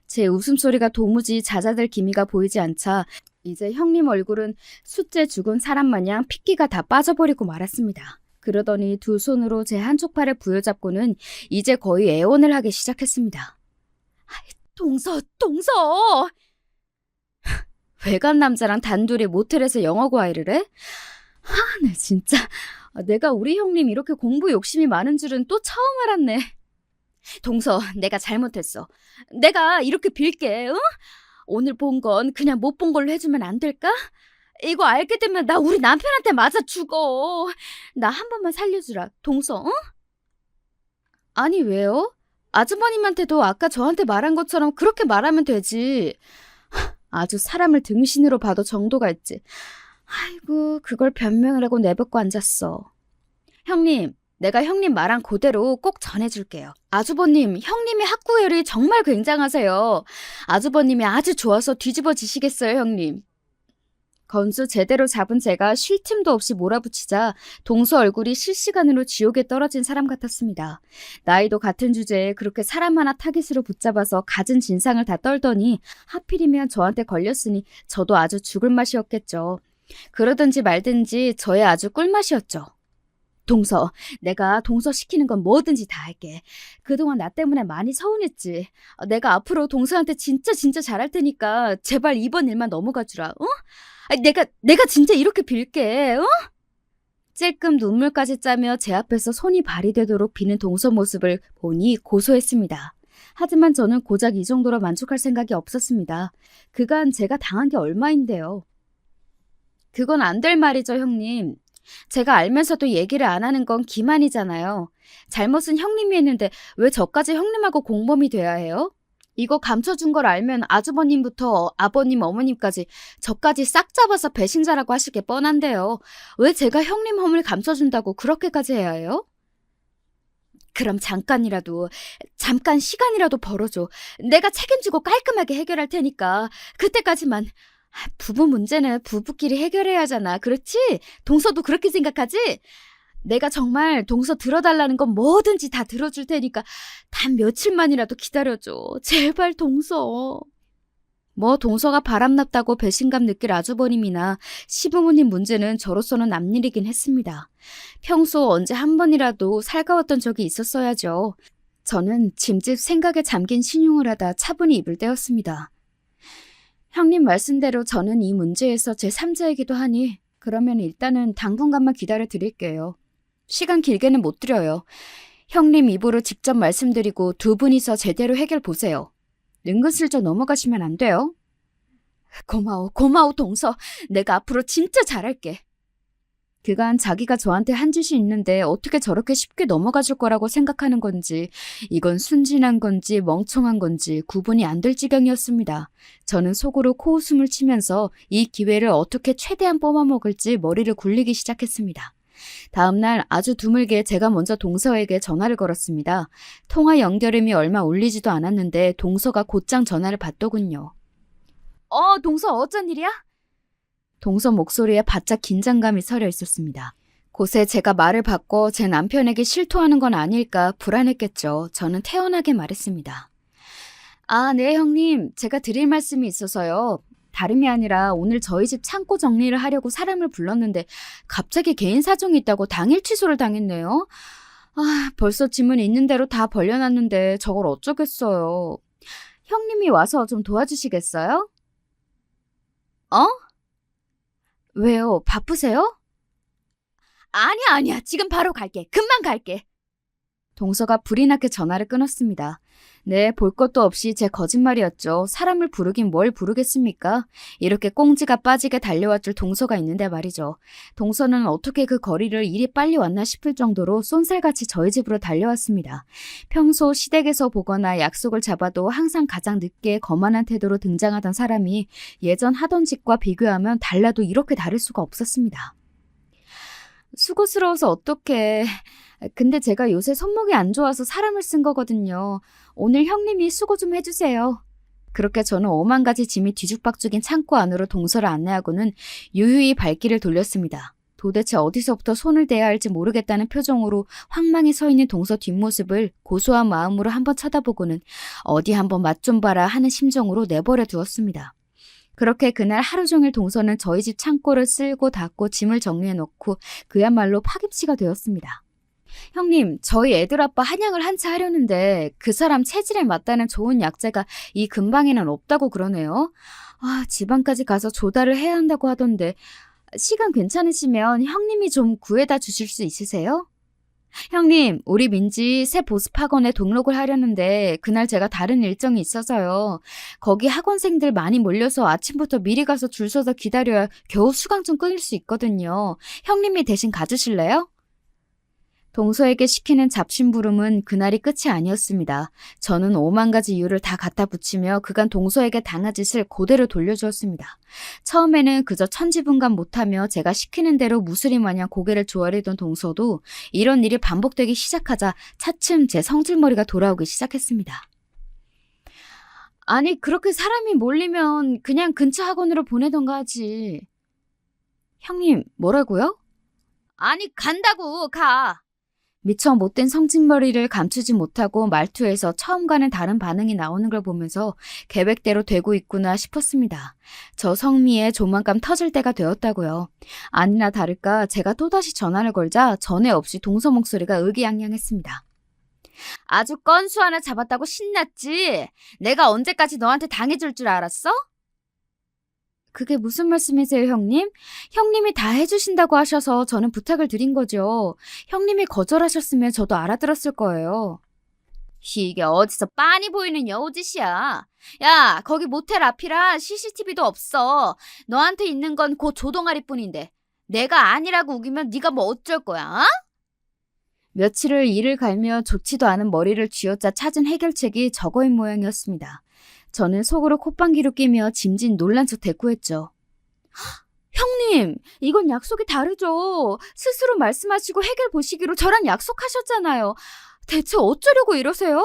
제 웃음소리가 도무지 잦아들 기미가 보이지 않자 이제 형님 얼굴은 숫째 죽은 사람 마냥 핏기가 다 빠져버리고 말았습니다. 그러더니 두 손으로 제 한쪽 팔을 부여잡고는 이제 거의 애원을 하기 시작했습니다. 동서! 외간 남자랑 단둘이 모텔에서 영어 과외를 해? 네 진짜. 내가 우리 형님 이렇게 공부 욕심이 많은 줄은 또 처음 알았네. 동서, 내가 잘못했어. 내가 이렇게 빌게, 응? 오늘 본 건 그냥 못 본 걸로 해주면 안 될까? 이거 알게 되면 나 우리 남편한테 맞아 죽어. 나 한 번만 살려주라, 동서, 응? 아니, 왜요? 아주버님한테도 아까 저한테 말한 것처럼 그렇게 말하면 되지. 아주 사람을 등신으로 봐도 정도가 있지. 아이고, 그걸 변명을 하고 내뱉고 앉았어. 형님, 내가 형님 말한 그대로 꼭 전해줄게요. 아주버님, 형님이 학구열이 정말 굉장하세요. 아주버님이 아주 좋아서 뒤집어지시겠어요, 형님. 건수 제대로 잡은 제가 쉴 틈도 없이 몰아붙이자 동서 얼굴이 실시간으로 지옥에 떨어진 사람 같았습니다. 나이도 같은 주제에 그렇게 사람 하나 타깃으로 붙잡아서 갖은 진상을 다 떨더니 하필이면 저한테 걸렸으니 저도 아주 죽을 맛이었겠죠. 그러든지 말든지 저의 아주 꿀맛이었죠. 동서, 내가 동서 시키는 건 뭐든지 다 할게. 그동안 나 때문에 많이 서운했지. 내가 앞으로 동서한테 진짜 잘할 테니까 제발 이번 일만 넘어가 주라. 어? 내가 진짜 이렇게 빌게. 어? 찔끔 눈물까지 짜며 제 앞에서 손이 발이 되도록 비는 동서 모습을 보니 고소했습니다. 하지만 저는 고작 이 정도로 만족할 생각이 없었습니다. 그간 제가 당한 게 얼마인데요. 그건 안 될 말이죠, 형님. 제가 알면서도 얘기를 안 하는 건 기만이잖아요. 잘못은 형님이 했는데 왜 저까지 형님하고 공범이 돼야 해요? 이거 감춰준 걸 알면 아주버님부터 아버님, 어머님까지 저까지 싹 잡아서 배신자라고 하실 게 뻔한데요. 왜 제가 형님 허물 감춰준다고 그렇게까지 해야 해요? 그럼 잠깐 시간이라도 벌어줘. 내가 책임지고 깔끔하게 해결할 테니까 그때까지만. 부부 문제는 부부끼리 해결해야 하잖아. 그렇지? 동서도 그렇게 생각하지? 내가 정말 동서 들어달라는 건 뭐든지 다 들어줄 테니까 단 며칠만이라도 기다려줘. 제발 동서. 뭐 동서가 바람났다고 배신감 느낄 아주버님이나 시부모님 문제는 저로서는 남일이긴 했습니다. 평소 언제 한 번이라도 살가웠던 적이 있었어야죠. 저는 짐짓 생각에 잠긴 신용을 하다 차분히 입을 떼었습니다. 형님 말씀대로 저는 이 문제에서 제3자이기도 하니 그러면 일단은 당분간만 기다려 드릴게요. 시간 길게는 못 드려요. 형님 입으로 직접 말씀드리고 두 분이서 제대로 해결 보세요. 은근슬쩍 넘어가시면 안 돼요. 고마워 동서. 내가 앞으로 진짜 잘할게. 그간 자기가 저한테 한 짓이 있는데 어떻게 저렇게 쉽게 넘어가 줄 거라고 생각하는 건지 이건 순진한 건지 멍청한 건지 구분이 안 될 지경이었습니다. 저는 속으로 코웃음을 치면서 이 기회를 어떻게 최대한 뽑아먹을지 머리를 굴리기 시작했습니다. 다음날 아주 드물게 제가 먼저 동서에게 전화를 걸었습니다. 통화 연결음이 얼마 울리지도 않았는데 동서가 곧장 전화를 받더군요. 동서 어쩐 일이야? 동서 목소리에 바짝 긴장감이 서려 있었습니다. 곳에 제가 말을 바꿔 제 남편에게 실토하는 건 아닐까 불안했겠죠. 저는 태연하게 말했습니다. 아, 네, 형님. 제가 드릴 말씀이 있어서요. 다름이 아니라 오늘 저희 집 창고 정리를 하려고 사람을 불렀는데 갑자기 개인 사정이 있다고 당일 취소를 당했네요. 아, 벌써 짐은 있는 대로 다 벌려놨는데 저걸 어쩌겠어요. 형님이 와서 좀 도와주시겠어요? 어? 왜요? 바쁘세요? 아니야, 아니야. 지금 바로 갈게. 금방 갈게. 동서가 불이 나게 전화를 끊었습니다. 네, 볼 것도 없이 제 거짓말이었죠. 사람을 부르긴 뭘 부르겠습니까? 이렇게 꽁지가 빠지게 달려왔줄 동서가 있는데 말이죠. 동서는 어떻게 그 거리를 이리 빨리 왔나 싶을 정도로 쏜살같이 저희 집으로 달려왔습니다. 평소 시댁에서 보거나 약속을 잡아도 항상 가장 늦게 거만한 태도로 등장하던 사람이 예전 하던 짓과 비교하면 달라도 이렇게 다를 수가 없었습니다. 수고스러워서 어떡해. 근데 제가 요새 손목이 안 좋아서 사람을 쓴 거거든요. 오늘 형님이 수고 좀 해주세요. 그렇게 저는 5만 가지 짐이 뒤죽박죽인 창고 안으로 동서를 안내하고는 유유히 발길을 돌렸습니다. 도대체 어디서부터 손을 대야 할지 모르겠다는 표정으로 황망히 서 있는 동서 뒷모습을 고소한 마음으로 한번 쳐다보고는 어디 한번 맛 좀 봐라 하는 심정으로 내버려 두었습니다. 그렇게 그날 하루 종일 동서는 저희 집 창고를 쓸고 닫고 짐을 정리해 놓고 그야말로 파김치가 되었습니다. 형님, 저희 애들 아빠 한약을 한차 하려는데 그 사람 체질에 맞다는 좋은 약재가 이 근방에는 없다고 그러네요. 아, 지방까지 가서 조달을 해야 한다고 하던데 시간 괜찮으시면 형님이 좀 구해다 주실 수 있으세요? 형님, 우리 민지 새 보습학원에 등록을 하려는데 그날 제가 다른 일정이 있어서요. 거기 학원생들 많이 몰려서 아침부터 미리 가서 줄 서서 기다려야 겨우 수강 좀 끊을 수 있거든요. 형님이 대신 가주실래요? 동서에게 시키는 잡심부름은 그날이 끝이 아니었습니다. 저는 5만 가지 이유를 다 갖다 붙이며 그간 동서에게 당한 짓을 그대로 돌려주었습니다. 처음에는 그저 천지분간 못하며 제가 시키는 대로 무수리 마냥 고개를 조아리던 동서도 이런 일이 반복되기 시작하자 차츰 제 성질머리가 돌아오기 시작했습니다. 아니, 그렇게 사람이 몰리면 그냥 근처 학원으로 보내던가 하지. 형님, 뭐라고요? 아니, 간다고, 가. 미처 못된 성질머리를 감추지 못하고 말투에서 처음과는 다른 반응이 나오는 걸 보면서 계획대로 되고 있구나 싶었습니다. 저 성미에 조만간 터질 때가 되었다고요. 아니나 다를까 제가 또다시 전화를 걸자 전에 없이 동서 목소리가 의기양양했습니다. 아주 건수 하나 잡았다고 신났지? 내가 언제까지 너한테 당해줄 줄 알았어? 그게 무슨 말씀이세요, 형님? 형님이 다 해주신다고 하셔서 저는 부탁을 드린 거죠. 형님이 거절하셨으면 저도 알아들었을 거예요. 이게 어디서 빤히 보이는 여우짓이야. 야, 거기 모텔 앞이라 CCTV도 없어. 너한테 있는 건 그 조동아리뿐인데 내가 아니라고 우기면 네가 뭐 어쩔 거야? 어? 며칠을 이를 갈며 좋지도 않은 머리를 쥐어짜 찾은 해결책이 저거인 모양이었습니다. 저는 속으로 콧방귀로 끼며 짐진 놀란 척 대꾸했죠. 형님, 이건 약속이 다르죠. 스스로 말씀하시고 해결 보시기로 저랑 약속하셨잖아요. 대체 어쩌려고 이러세요?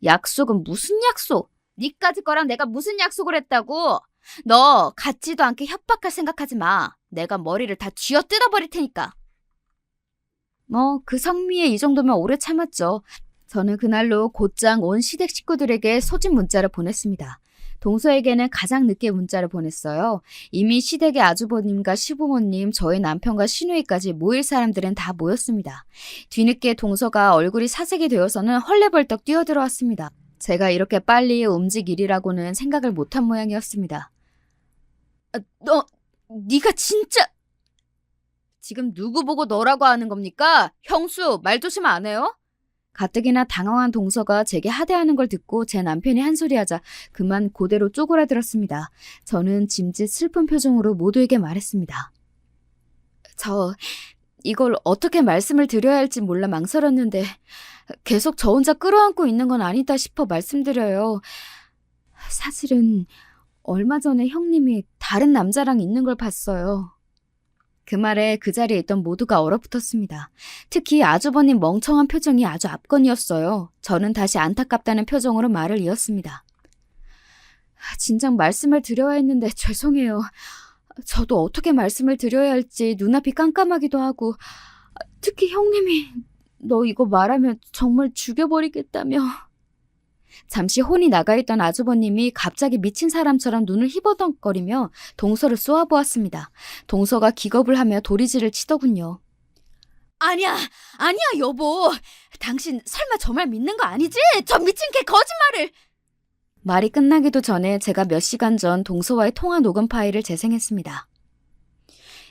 약속은 무슨 약속? 니까지 거랑 내가 무슨 약속을 했다고? 너 같지도 않게 협박할 생각하지 마. 내가 머리를 다 쥐어 뜯어버릴 테니까. 그 성미에 이 정도면 오래 참았죠. 저는 그날로 곧장 온 시댁 식구들에게 소집 문자를 보냈습니다. 동서에게는 가장 늦게 문자를 보냈어요. 이미 시댁의 아주버님과 시부모님, 저희 남편과 시누이까지 모일 사람들은 다 모였습니다. 뒤늦게 동서가 얼굴이 사색이 되어서는 헐레벌떡 뛰어들어왔습니다. 제가 이렇게 빨리 움직이리라고는 생각을 못한 모양이었습니다. 네가 진짜... 지금 누구 보고 너라고 하는 겁니까? 형수, 말 조심 안 해요? 가뜩이나 당황한 동서가 제게 하대하는 걸 듣고 제 남편이 한 소리하자 그만 그대로 쪼그라들었습니다. 저는 짐짓 슬픈 표정으로 모두에게 말했습니다. 저 이걸 어떻게 말씀을 드려야 할지 몰라 망설였는데 계속 저 혼자 끌어안고 있는 건 아니다 싶어 말씀드려요. 사실은 얼마 전에 형님이 다른 남자랑 있는 걸 봤어요. 그 말에 그 자리에 있던 모두가 얼어붙었습니다. 특히 아주버님 멍청한 표정이 아주 압권이었어요. 저는 다시 안타깝다는 표정으로 말을 이었습니다. 진작 말씀을 드려야 했는데 죄송해요. 저도 어떻게 말씀을 드려야 할지 눈앞이 깜깜하기도 하고 특히 형님이 너 이거 말하면 정말 죽여버리겠다며. 잠시 혼이 나가 있던 아주버님이 갑자기 미친 사람처럼 눈을 희버덕거리며 동서를 쏘아보았습니다. 동서가 기겁을 하며 도리지를 치더군요. 아니야, 아니야, 여보. 당신 설마 저 말 믿는 거 아니지? 저 미친 개 거짓말을! 말이 끝나기도 전에 제가 몇 시간 전 동서와의 통화 녹음 파일을 재생했습니다.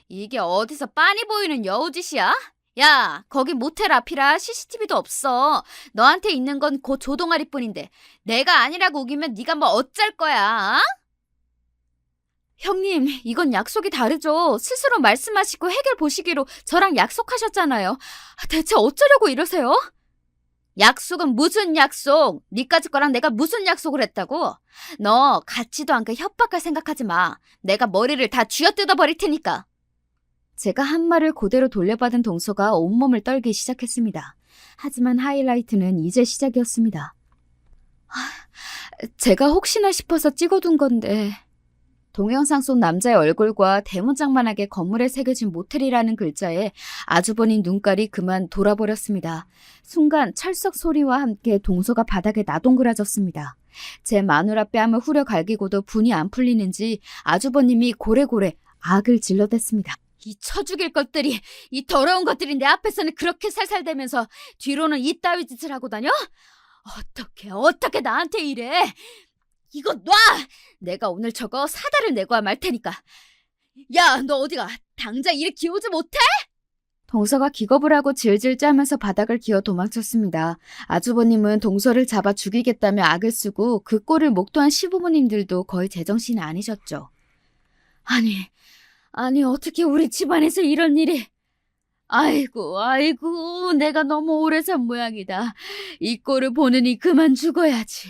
이게 어디서 빤히 보이는 여우짓이야? 야, 거기 모텔 앞이라 CCTV도 없어. 너한테 있는 건 그 조동아리뿐인데 내가 아니라고 우기면 네가 뭐 어쩔 거야? 형님, 이건 약속이 다르죠. 스스로 말씀하시고 해결 보시기로 저랑 약속하셨잖아요. 대체 어쩌려고 이러세요? 약속은 무슨 약속? 니까지 거랑 내가 무슨 약속을 했다고? 너 같지도 않게 협박할 생각하지 마. 내가 머리를 다 쥐어뜯어 버릴 테니까. 제가 한 말을 그대로 돌려받은 동서가 온몸을 떨기 시작했습니다. 하지만 하이라이트는 이제 시작이었습니다. 제가 혹시나 싶어서 찍어둔 건데... 동영상 속 남자의 얼굴과 대문짝만하게 건물에 새겨진 모텔이라는 글자에 아주버님 눈깔이 그만 돌아버렸습니다. 순간 철썩 소리와 함께 동서가 바닥에 나동그라졌습니다. 제 마누라 뺨을 후려 갈기고도 분이 안 풀리는지 아주버님이 고래고래 악을 질러댔습니다. 이 처죽일 것들이, 이 더러운 것들이 내 앞에서는 그렇게 살살대면서 뒤로는 이따위 짓을 하고 다녀? 어떻게 나한테 이래? 이거 놔! 내가 오늘 저거 사다를 내고 말 테니까. 야, 너 어디가? 당장 이리 기어오지 못해? 동서가 기겁을 하고 질질 짜면서 바닥을 기어 도망쳤습니다. 아주버님은 동서를 잡아 죽이겠다며 악을 쓰고 그 꼴을 목도한 시부모님들도 거의 제정신이 아니셨죠. 아니 어떻게 우리 집안에서 이런 일이... 아이고, 내가 너무 오래 산 모양이다. 이 꼴을 보느니 그만 죽어야지.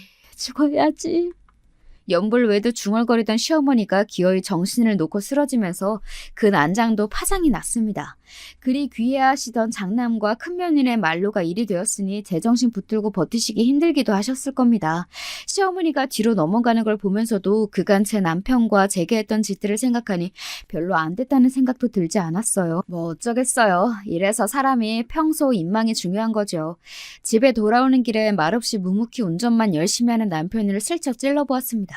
연불외도 중얼거리던 시어머니가 기어이 정신을 놓고 쓰러지면서 그 난장도 파장이 났습니다. 그리 귀해하시던 장남과 큰며느리의 말로가 일이 되었으니 제정신 붙들고 버티시기 힘들기도 하셨을 겁니다. 시어머니가 뒤로 넘어가는 걸 보면서도 그간 제 남편과 제게 했던 짓들을 생각하니 별로 안 됐다는 생각도 들지 않았어요. 뭐 어쩌겠어요. 이래서 사람이 평소 인망이 중요한 거죠. 집에 돌아오는 길에 말없이 묵묵히 운전만 열심히 하는 남편을 슬쩍 찔러보았습니다.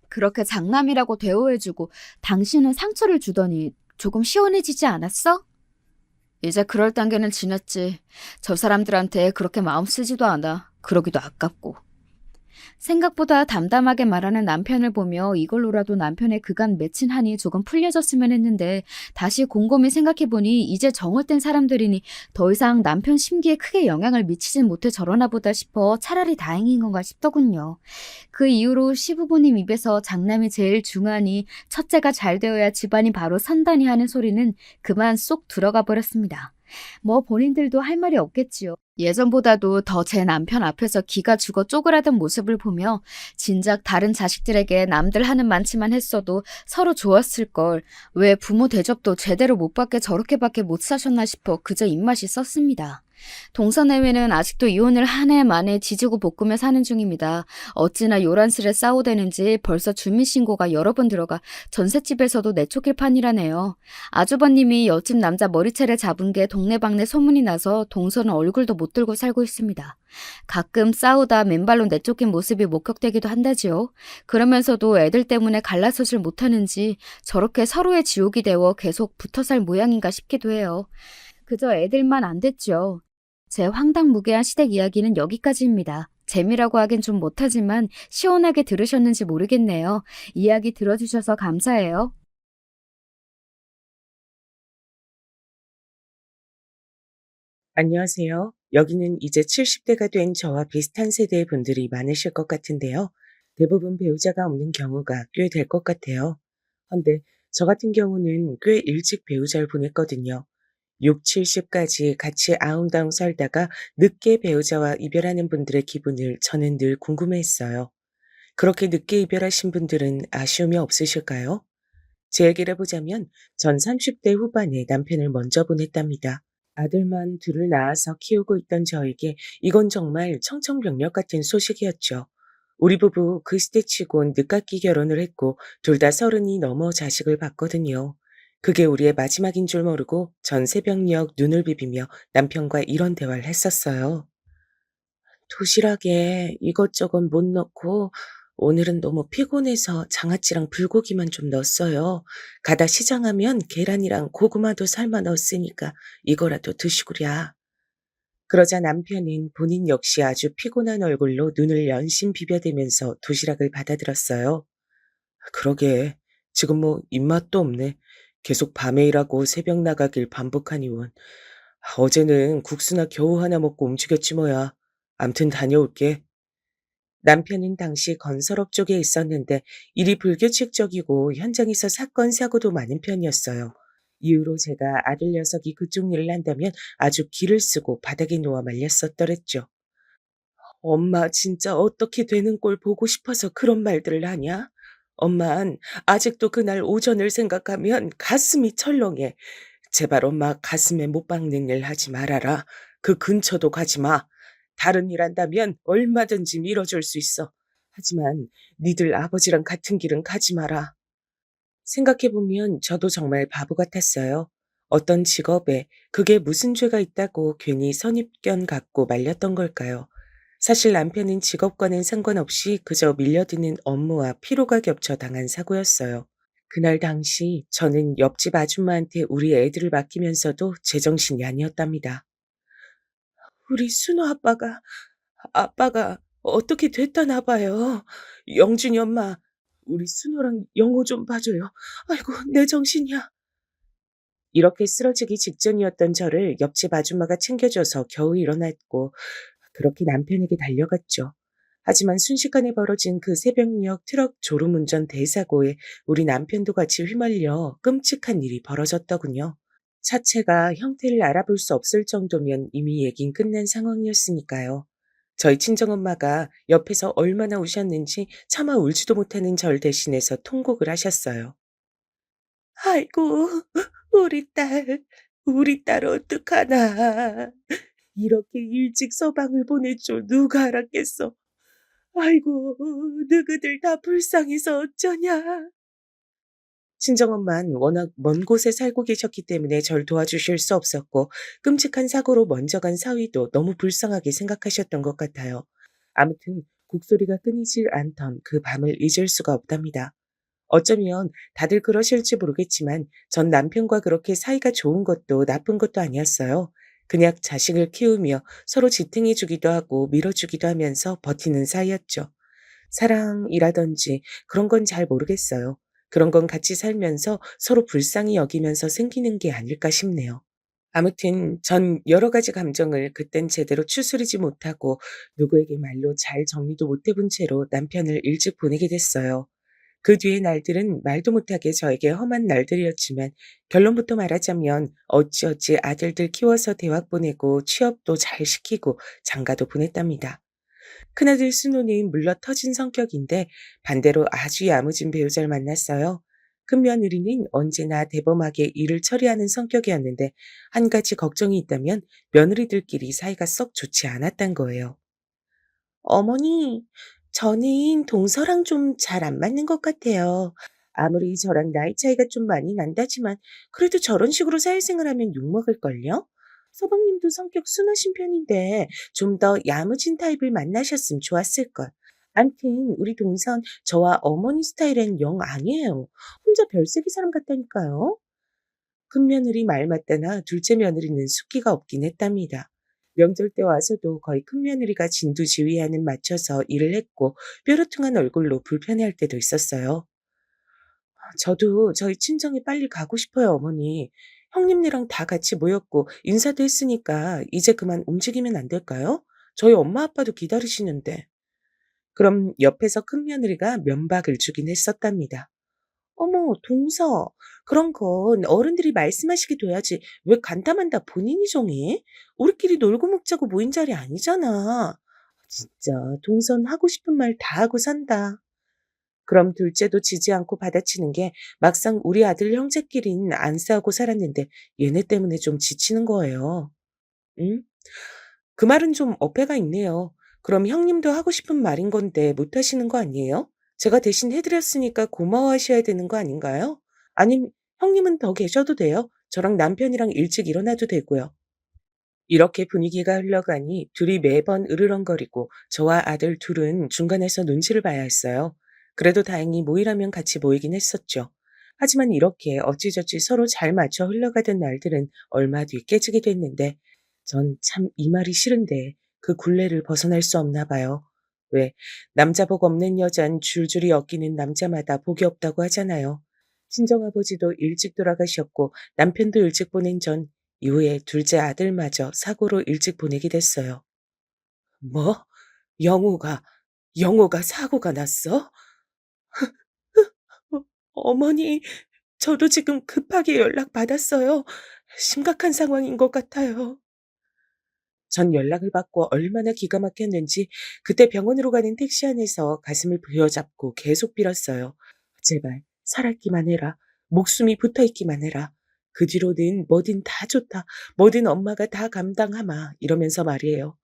그렇게 장남이라고 대우해주고 당신은 상처를 주더니 조금 시원해지지 않았어? 이제 그럴 단계는 지났지. 저 사람들한테 그렇게 마음 쓰지도 않아. 그러기도 아깝고. 생각보다 담담하게 말하는 남편을 보며 이걸로라도 남편의 그간 맺힌 한이 조금 풀려졌으면 했는데 다시 곰곰이 생각해보니 이제 정을 뗀 사람들이니 더 이상 남편 심기에 크게 영향을 미치진 못해 저러나 보다 싶어 차라리 다행인 건가 싶더군요. 그 이후로 시부모님 입에서 장남이 제일 중하니 첫째가 잘 되어야 집안이 바로 선다니 하는 소리는 그만 쏙 들어가 버렸습니다. 뭐 본인들도 할 말이 없겠지요. 예전보다도 더 제 남편 앞에서 기가 죽어 쪼그라든 모습을 보며 진작 다른 자식들에게 남들 하는 많지만 했어도 서로 좋았을 걸 왜 부모 대접도 제대로 못 받게 저렇게밖에 못 사셨나 싶어 그저 입맛이 썼습니다. 동서내외는 아직도 이혼을 한 해 만에 지지고 볶으며 사는 중입니다. 어찌나 요란스레 싸우대는지 벌써 주민신고가 여러 번 들어가 전셋집에서도 내쫓길 판이라네요. 아주버님이 옆집 남자 머리채를 잡은 게 동네방네 소문이 나서 동서는 얼굴도 못 들고 살고 있습니다. 가끔 싸우다 맨발로 내쫓긴 모습이 목격되기도 한다지요. 그러면서도 애들 때문에 갈라서질 못하는지 저렇게 서로의 지옥이 되어 계속 붙어살 모양인가 싶기도 해요. 그저 애들만 안 됐죠. 제 황당무계한 시댁 이야기는 여기까지입니다. 재미라고 하긴 좀 못하지만 시원하게 들으셨는지 모르겠네요. 이야기 들어주셔서 감사해요. 안녕하세요. 여기는 이제 70대가 된 저와 비슷한 세대의 분들이 많으실 것 같은데요. 대부분 배우자가 없는 경우가 꽤 될 것 같아요. 헌데 저 같은 경우는 꽤 일찍 배우자를 보냈거든요. 6, 70까지 같이 아웅다웅 살다가 늦게 배우자와 이별하는 분들의 기분을 저는 늘 궁금해했어요. 그렇게 늦게 이별하신 분들은 아쉬움이 없으실까요? 제 얘기를 해보자면 전 30대 후반에 남편을 먼저 보냈답니다. 아들만 둘을 낳아서 키우고 있던 저에게 이건 정말 청천벽력 같은 소식이었죠. 우리 부부 그 시대치곤 늦깎이 결혼을 했고 둘 다 30이 넘어 자식을 봤거든요. 그게 우리의 마지막인 줄 모르고 전 새벽녘 눈을 비비며 남편과 이런 대화를 했었어요. 도시락에 이것저것 못 넣고 오늘은 너무 피곤해서 장아찌랑 불고기만 좀 넣었어요. 가다 시장하면 계란이랑 고구마도 삶아 넣었으니까 이거라도 드시구랴. 그러자 남편은 본인 역시 아주 피곤한 얼굴로 눈을 연신 비벼대면서 도시락을 받아들었어요. 그러게. 지금 뭐 입맛도 없네. 계속 밤에 일하고 새벽 나가길 반복하니 원. 어제는 국수나 겨우 하나 먹고 움직였지 뭐야. 암튼 다녀올게. 남편은 당시 건설업 쪽에 있었는데 일이 불규칙적이고 현장에서 사건, 사고도 많은 편이었어요. 이후로 제가 아들 녀석이 그쪽 일을 한다면 아주 기를 쓰고 바닥에 누워 말렸었더랬죠. 엄마 진짜 어떻게 되는 꼴 보고 싶어서 그런 말들을 하냐? 엄만 아직도 그날 오전을 생각하면 가슴이 철렁해. 제발 엄마 가슴에 못 박는 일 하지 말아라. 그 근처도 가지 마. 다른 일 한다면 얼마든지 밀어줄 수 있어. 하지만 니들 아버지랑 같은 길은 가지 마라. 생각해보면 저도 정말 바보 같았어요. 어떤 직업에 그게 무슨 죄가 있다고 괜히 선입견 갖고 말렸던 걸까요? 사실 남편은 직업과는 상관없이 그저 밀려드는 업무와 피로가 겹쳐 당한 사고였어요. 그날 당시 저는 옆집 아줌마한테 우리 애들을 맡기면서도 제정신이 아니었답니다. 우리 순호 아빠가 어떻게 됐다나 봐요. 영준이 엄마, 우리 순호랑 영호 좀 봐줘요. 아이고, 내 정신이야. 이렇게 쓰러지기 직전이었던 저를 옆집 아줌마가 챙겨줘서 겨우 일어났고, 그렇게 남편에게 달려갔죠. 하지만 순식간에 벌어진 그 새벽녘 트럭 졸음운전 대사고에 우리 남편도 같이 휘말려 끔찍한 일이 벌어졌더군요. 차체가 형태를 알아볼 수 없을 정도면 이미 얘긴 끝난 상황이었으니까요. 저희 친정엄마가 옆에서 얼마나 우셨는지 차마 울지도 못하는 절 대신해서 통곡을 하셨어요. 아이고, 우리 우리 딸 어떡하나. 이렇게 일찍 서방을 보낼 줄 누가 알았겠어. 아이고, 너희들 다 불쌍해서 어쩌냐. 친정엄만 워낙 먼 곳에 살고 계셨기 때문에 절 도와주실 수 없었고 끔찍한 사고로 먼저 간 사위도 너무 불쌍하게 생각하셨던 것 같아요. 아무튼 곡소리가 끊이질 않던 그 밤을 잊을 수가 없답니다. 어쩌면 다들 그러실지 모르겠지만 전 남편과 그렇게 사이가 좋은 것도 나쁜 것도 아니었어요. 그냥 자식을 키우며 서로 지탱해주기도 하고 밀어주기도 하면서 버티는 사이였죠. 사랑이라든지 그런 건 잘 모르겠어요. 그런 건 같이 살면서 서로 불쌍히 여기면서 생기는 게 아닐까 싶네요. 아무튼 전 여러 가지 감정을 그땐 제대로 추스리지 못하고 누구에게 말로 잘 정리도 못 해본 채로 남편을 일찍 보내게 됐어요. 그 뒤의 날들은 말도 못하게 저에게 험한 날들이었지만 결론부터 말하자면 어찌어찌 아들들 키워서 대학 보내고 취업도 잘 시키고 장가도 보냈답니다. 큰아들 순호는 물러 터진 성격인데 반대로 아주 야무진 배우자를 만났어요. 큰며느리는 언제나 대범하게 일을 처리하는 성격이었는데 한 가지 걱정이 있다면 며느리들끼리 사이가 썩 좋지 않았단 거예요. 어머니, 저는 동서랑 좀 잘 안 맞는 것 같아요. 아무리 저랑 나이 차이가 좀 많이 난다지만 그래도 저런 식으로 사회생활 하면 욕먹을걸요? 서방님도 성격 순하신 편인데 좀 더 야무진 타입을 만나셨으면 좋았을걸. 암튼 우리 동선 저와 어머니 스타일은 영 아니에요. 혼자 별세기 사람 같다니까요. 큰며느리 말 맞다나 둘째 며느리는 숫기가 없긴 했답니다. 명절 때 와서도 거의 큰며느리가 진두지휘하는 맞춰서 일을 했고 뾰루퉁한 얼굴로 불편해할 때도 있었어요. 저도 저희 친정에 빨리 가고 싶어요, 어머니. 형님네랑 다 같이 모였고 인사도 했으니까 이제 그만 움직이면 안 될까요? 저희 엄마 아빠도 기다리시는데. 그럼 옆에서 큰며느리가 면박을 주긴 했었답니다. 어머, 동서. 그런 건 어른들이 말씀하시게 둬야지. 왜 간담한다 본인이 정해? 우리끼리 놀고 먹자고 모인 자리 아니잖아. 진짜 동선 하고 싶은 말 다 하고 산다. 그럼 둘째도 지지 않고 받아치는 게 막상 우리 아들 형제끼리는 안 싸우고 살았는데 얘네 때문에 좀 지치는 거예요. 응? 그 말은 좀 어폐가 있네요. 그럼 형님도 하고 싶은 말인 건데 못 하시는 거 아니에요? 제가 대신 해드렸으니까 고마워하셔야 되는 거 아닌가요? 아님 형님은 더 계셔도 돼요. 저랑 남편이랑 일찍 일어나도 되고요. 이렇게 분위기가 흘러가니 둘이 매번 으르렁거리고 저와 아들 둘은 중간에서 눈치를 봐야 했어요. 그래도 다행히 모이라면 같이 모이긴 했었죠. 하지만 이렇게 어찌저찌 서로 잘 맞춰 흘러가던 날들은 얼마 뒤 깨지게 됐는데 전 참 이 말이 싫은데 그 굴레를 벗어날 수 없나 봐요. 왜 남자 복 없는 여잔 줄줄이 엮이는 남자마다 복이 없다고 하잖아요. 친정아버지도 일찍 돌아가셨고 남편도 일찍 보낸 전 이후에 둘째 아들마저 사고로 일찍 보내게 됐어요. 뭐? 영호가, 영호가 사고가 났어? 어, 어머니, 저도 지금 급하게 연락받았어요. 심각한 상황인 것 같아요. 전 연락을 받고 얼마나 기가 막혔는지 그때 병원으로 가는 택시 안에서 가슴을 부여잡고 계속 빌었어요. 제발 살아있기만 해라. 목숨이 붙어있기만 해라. 그 뒤로는 뭐든 다 좋다. 뭐든 엄마가 다 감당하마. 이러면서 말이에요.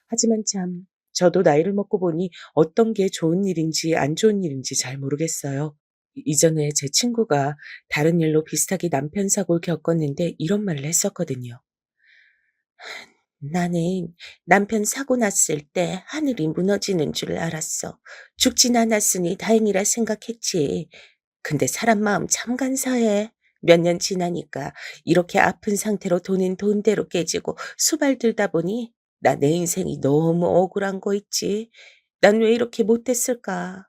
하지만 참 저도 나이를 먹고 보니 어떤 게 좋은 일인지 안 좋은 일인지 잘 모르겠어요. 이전에 제 친구가 다른 일로 비슷하게 남편 사고를 겪었는데 이런 말을 했었거든요. 나는 남편 사고 났을 때 하늘이 무너지는 줄 알았어. 죽진 않았으니 다행이라 생각했지. 근데 사람 마음 참 간사해. 몇 년 지나니까 이렇게 아픈 상태로 돈은 돈대로 깨지고 수발들다 보니 나 내 인생이 너무 억울한 거 있지. 난 왜 이렇게 못됐을까?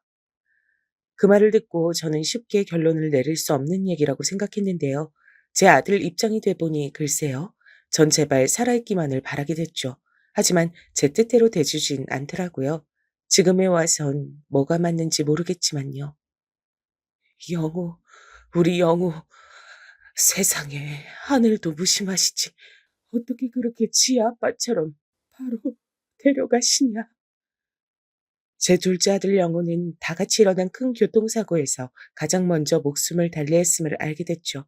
그 말을 듣고 저는 쉽게 결론을 내릴 수 없는 얘기라고 생각했는데요. 제 아들 입장이 돼 보니 글쎄요. 전 제발 살아있기만을 바라게 됐죠. 하지만 제 뜻대로 돼주진 않더라고요. 지금에 와선 뭐가 맞는지 모르겠지만요. 영호, 우리 영호, 세상에 하늘도 무심하시지. 어떻게 그렇게 지 아빠처럼 바로 데려가시냐. 제 둘째 아들 영호는 다 같이 일어난 큰 교통사고에서 가장 먼저 목숨을 달리했음을 알게 됐죠.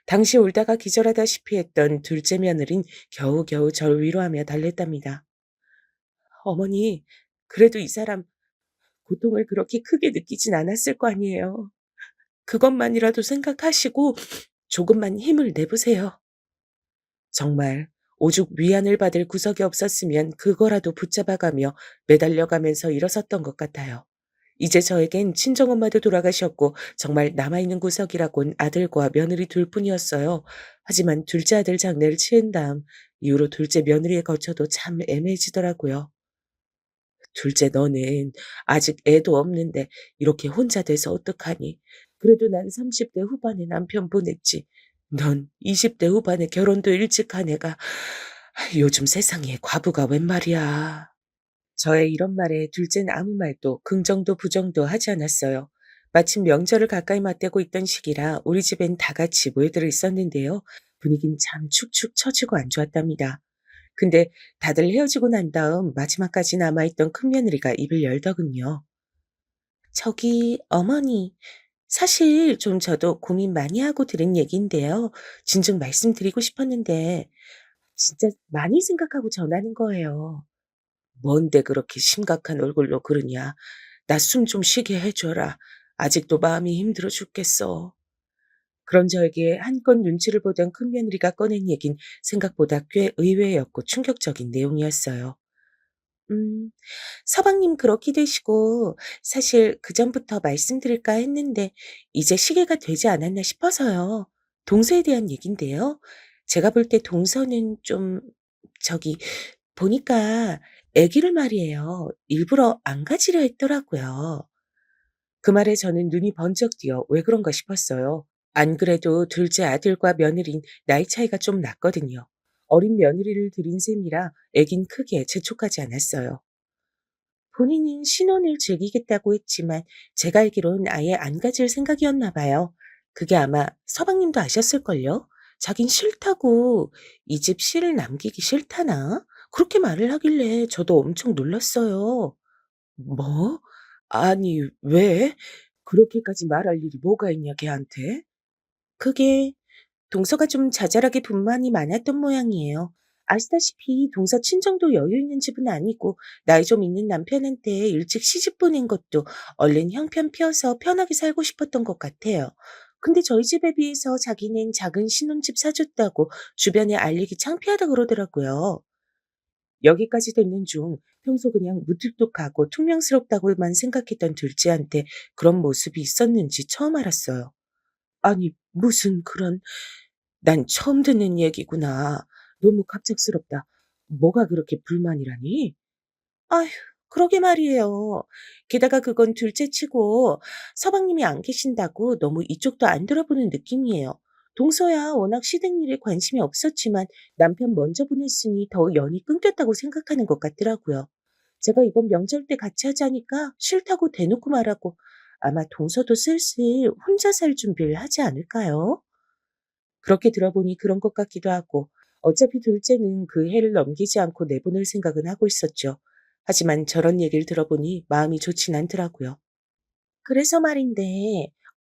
당시 울다가 기절하다시피 했던 둘째 며느린 겨우겨우 절 위로하며 달랬답니다. 어머니, 그래도 이 사람 고통을 그렇게 크게 느끼진 않았을 거 아니에요. 그것만이라도 생각하시고 조금만 힘을 내보세요. 정말 오죽 위안을 받을 구석이 없었으면 그거라도 붙잡아가며 매달려가면서 일어섰던 것 같아요. 이제 저에겐 친정엄마도 돌아가셨고 정말 남아있는 구석이라곤 아들과 며느리 둘뿐이었어요. 하지만 둘째 아들 장례를 치른 다음 이후로 둘째 며느리에 거쳐도 참 애매해지더라고요. 둘째 너는 아직 애도 없는데 이렇게 혼자 돼서 어떡하니? 그래도 난 30대 후반에 남편 보냈지. 넌 20대 후반에 결혼도 일찍 한 애가 요즘 세상에 과부가 웬 말이야. 저의 이런 말에 둘째는 아무 말도 긍정도 부정도 하지 않았어요. 마침 명절을 가까이 맞대고 있던 시기라 우리 집엔 다 같이 모여들어 있었는데요. 분위기는 참 축축 처지고 안 좋았답니다. 근데 다들 헤어지고 난 다음 마지막까지 남아있던 큰며느리가 입을 열더군요. 저기 어머니, 사실 좀 저도 고민 많이 하고 들은 얘기인데요. 진즉 말씀드리고 싶었는데 진짜 많이 생각하고 전하는 거예요. 뭔데 그렇게 심각한 얼굴로 그러냐. 나 숨 좀 쉬게 해줘라. 아직도 마음이 힘들어 죽겠어. 그런 저에게 한껏 눈치를 보던 큰며느리가 꺼낸 얘긴 생각보다 꽤 의외였고 충격적인 내용이었어요. 음, 서방님 그렇게 되시고 사실 그전부터 말씀드릴까 했는데 이제 시기가 되지 않았나 싶어서요. 동서에 대한 얘긴데요. 제가 볼 때 동서는 좀 저기 보니까 아기를 말이에요. 일부러 안 가지려 했더라고요. 그 말에 저는 눈이 번쩍 띄어 왜 그런가 싶었어요. 안 그래도 둘째 아들과 며느린 나이 차이가 좀 났거든요. 어린 며느리를 들인 셈이라 애긴 크게 재촉하지 않았어요. 본인은 신혼을 즐기겠다고 했지만 제가 알기론 아예 안 가질 생각이었나 봐요. 그게 아마 서방님도 아셨을걸요? 자긴 싫다고 이 집 씨를 남기기 싫다나? 그렇게 말을 하길래 저도 엄청 놀랐어요. 뭐? 아니, 왜? 그렇게까지 말할 일이 뭐가 있냐, 걔한테? 그게 동서가 좀 자잘하게 불만이 많았던 모양이에요. 아시다시피 동서 친정도 여유 있는 집은 아니고 나이 좀 있는 남편한테 일찍 시집 보낸 것도 얼른 형편 피워서 편하게 살고 싶었던 것 같아요. 근데 저희 집에 비해서 자기는 작은 신혼집 사줬다고 주변에 알리기 창피하다 그러더라고요. 여기까지 듣는 중 평소 그냥 무뚝뚝하고 퉁명스럽다고만 생각했던 둘째한테 그런 모습이 있었는지 처음 알았어요. 아니, 무슨 그런, 난 처음 듣는 얘기구나. 너무 갑작스럽다. 뭐가 그렇게 불만이라니? 아휴, 그러게 말이에요. 게다가 그건 둘째치고 서방님이 안 계신다고 너무 이쪽도 안 들어보는 느낌이에요. 동서야 워낙 시댁 일에 관심이 없었지만 남편 먼저 보냈으니 더 연이 끊겼다고 생각하는 것 같더라고요. 제가 이번 명절 때 같이 하자니까 싫다고 대놓고 말하고 아마 동서도 슬슬 혼자 살 준비를 하지 않을까요? 그렇게 들어보니 그런 것 같기도 하고 어차피 둘째는 그 해를 넘기지 않고 내보낼 생각은 하고 있었죠. 하지만 저런 얘기를 들어보니 마음이 좋진 않더라고요. 그래서 말인데,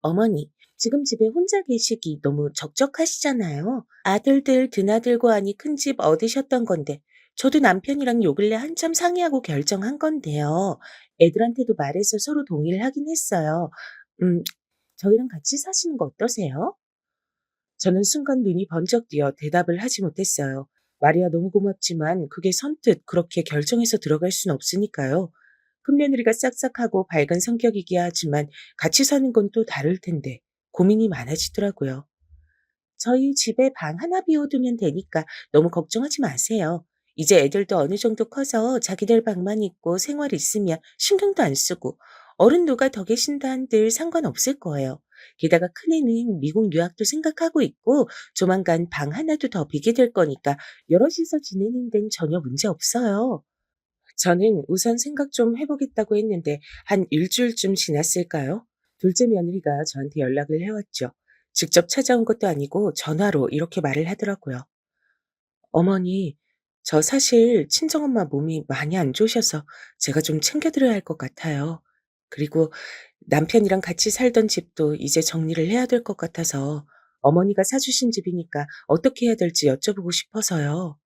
어머니, 지금 집에 혼자 계시기 너무 적적하시잖아요. 아들들, 드나들고 하니 큰 집 얻으셨던 건데, 저도 남편이랑 요 근래 한참 상의하고 결정한 건데요. 애들한테도 말해서 서로 동의를 하긴 했어요. 음, 저희랑 같이 사시는 거 어떠세요? 저는 순간 눈이 번쩍 뜨여 대답을 하지 못했어요. 말이야 너무 고맙지만 그게 선뜻 그렇게 결정해서 들어갈 순 없으니까요. 큰며느리가 싹싹하고 밝은 성격이기야 하지만 같이 사는 건 또 다를 텐데 고민이 많아지더라고요. 저희 집에 방 하나 비워두면 되니까 너무 걱정하지 마세요. 이제 애들도 어느 정도 커서 자기들 방만 있고 생활 있으면 신경도 안 쓰고 어른 누가 더 계신다 한들 상관없을 거예요. 게다가 큰애는 미국 유학도 생각하고 있고 조만간 방 하나도 더 비게 될 거니까 여럿이서 지내는 데는 전혀 문제 없어요. 저는 우선 생각 좀 해보겠다고 했는데 한 일주일쯤 지났을까요? 둘째 며느리가 저한테 연락을 해왔죠. 직접 찾아온 것도 아니고 전화로 이렇게 말을 하더라고요. 어머니, 저 사실 친정엄마 몸이 많이 안 좋으셔서 제가 좀 챙겨드려야 할 것 같아요. 그리고 남편이랑 같이 살던 집도 이제 정리를 해야 될 것 같아서 어머니가 사주신 집이니까 어떻게 해야 될지 여쭤보고 싶어서요.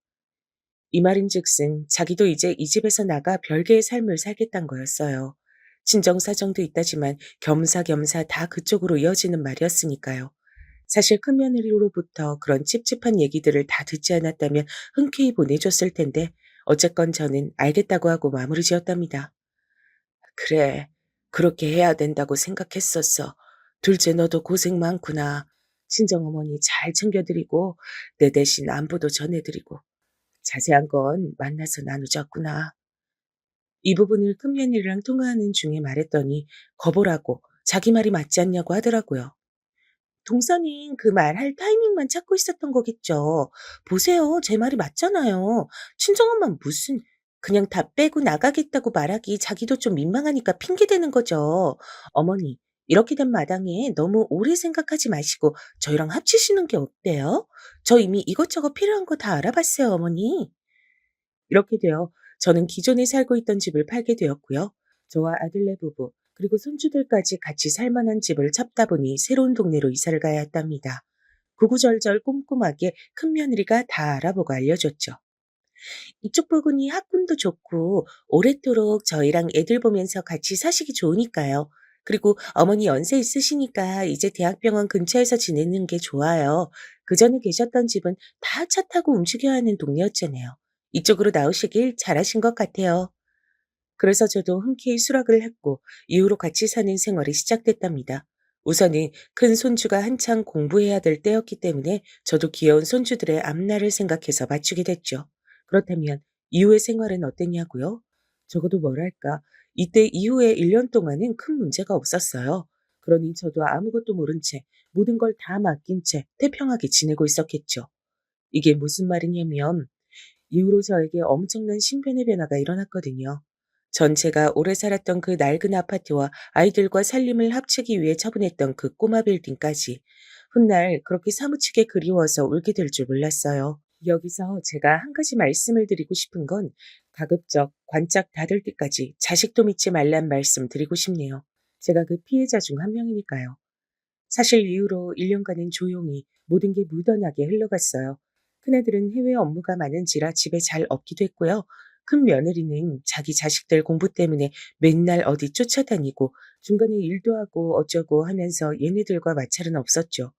이 말인즉슨 자기도 이제 이 집에서 나가 별개의 삶을 살겠단 거였어요. 친정 사정도 있다지만 겸사겸사 다 그쪽으로 이어지는 말이었으니까요. 사실 큰며느리로부터 그런 찝찝한 얘기들을 다 듣지 않았다면 흔쾌히 보내줬을 텐데 어쨌건 저는 알겠다고 하고 마무리 지었답니다. 그래, 그렇게 해야 된다고 생각했었어. 둘째 너도 고생 많구나. 친정어머니 잘 챙겨드리고 내 대신 안부도 전해드리고 자세한 건 만나서 나누자꾸나. 이 부분을 큰며느리랑 통화하는 중에 말했더니 거보라고 자기 말이 맞지 않냐고 하더라고요. 동서는 그 말할 타이밍만 찾고 있었던 거겠죠. 보세요. 제 말이 맞잖아요. 친정엄마는 무슨 그냥 다 빼고 나가겠다고 말하기 자기도 좀 민망하니까 핑계대는 거죠. 어머니, 이렇게 된 마당에 너무 오래 생각하지 마시고 저희랑 합치시는 게 어때요? 저 이미 이것저것 필요한 거 다 알아봤어요, 어머니. 이렇게 되어 저는 기존에 살고 있던 집을 팔게 되었고요. 저와 아들네 부부, 그리고 손주들까지 같이 살 만한 집을 찾다 보니 새로운 동네로 이사를 가야 했답니다. 구구절절 꼼꼼하게 큰며느리가 다 알아보고 알려줬죠. 이쪽 부분이 학군도 좋고 오랫도록 저희랑 애들 보면서 같이 사시기 좋으니까요. 그리고 어머니 연세 있으시니까 이제 대학병원 근처에서 지내는 게 좋아요. 그전에 계셨던 집은 다 차 타고 움직여야 하는 동네였잖아요. 이쪽으로 나오시길 잘하신 것 같아요. 그래서 저도 흔쾌히 수락을 했고 이후로 같이 사는 생활이 시작됐답니다. 우선은 큰 손주가 한창 공부해야 될 때였기 때문에 저도 귀여운 손주들의 앞날을 생각해서 맞추게 됐죠. 그렇다면 이후의 생활은 어땠냐고요? 적어도 뭐랄까, 이때 이후에 1년 동안은 큰 문제가 없었어요. 그러니 저도 아무것도 모른 채 모든 걸 다 맡긴 채 태평하게 지내고 있었겠죠. 이게 무슨 말이냐면 이후로 저에게 엄청난 신변의 변화가 일어났거든요. 전 제가 오래 살았던 그 낡은 아파트와 아이들과 살림을 합치기 위해 처분했던 그 꼬마 빌딩까지 훗날 그렇게 사무치게 그리워서 울게 될 줄 몰랐어요. 여기서 제가 한 가지 말씀을 드리고 싶은 건 가급적 관짝 닫을 때까지 자식도 믿지 말란 말씀 드리고 싶네요. 제가 그 피해자 중 한 명이니까요. 사실 이후로 1년간은 조용히 모든 게 무던하게 흘러갔어요. 큰애들은 해외 업무가 많은지라 집에 잘 없기도 했고요. 큰 며느리는 자기 자식들 공부 때문에 맨날 어디 쫓아다니고 중간에 일도 하고 어쩌고 하면서 얘네들과 마찰은 없었죠.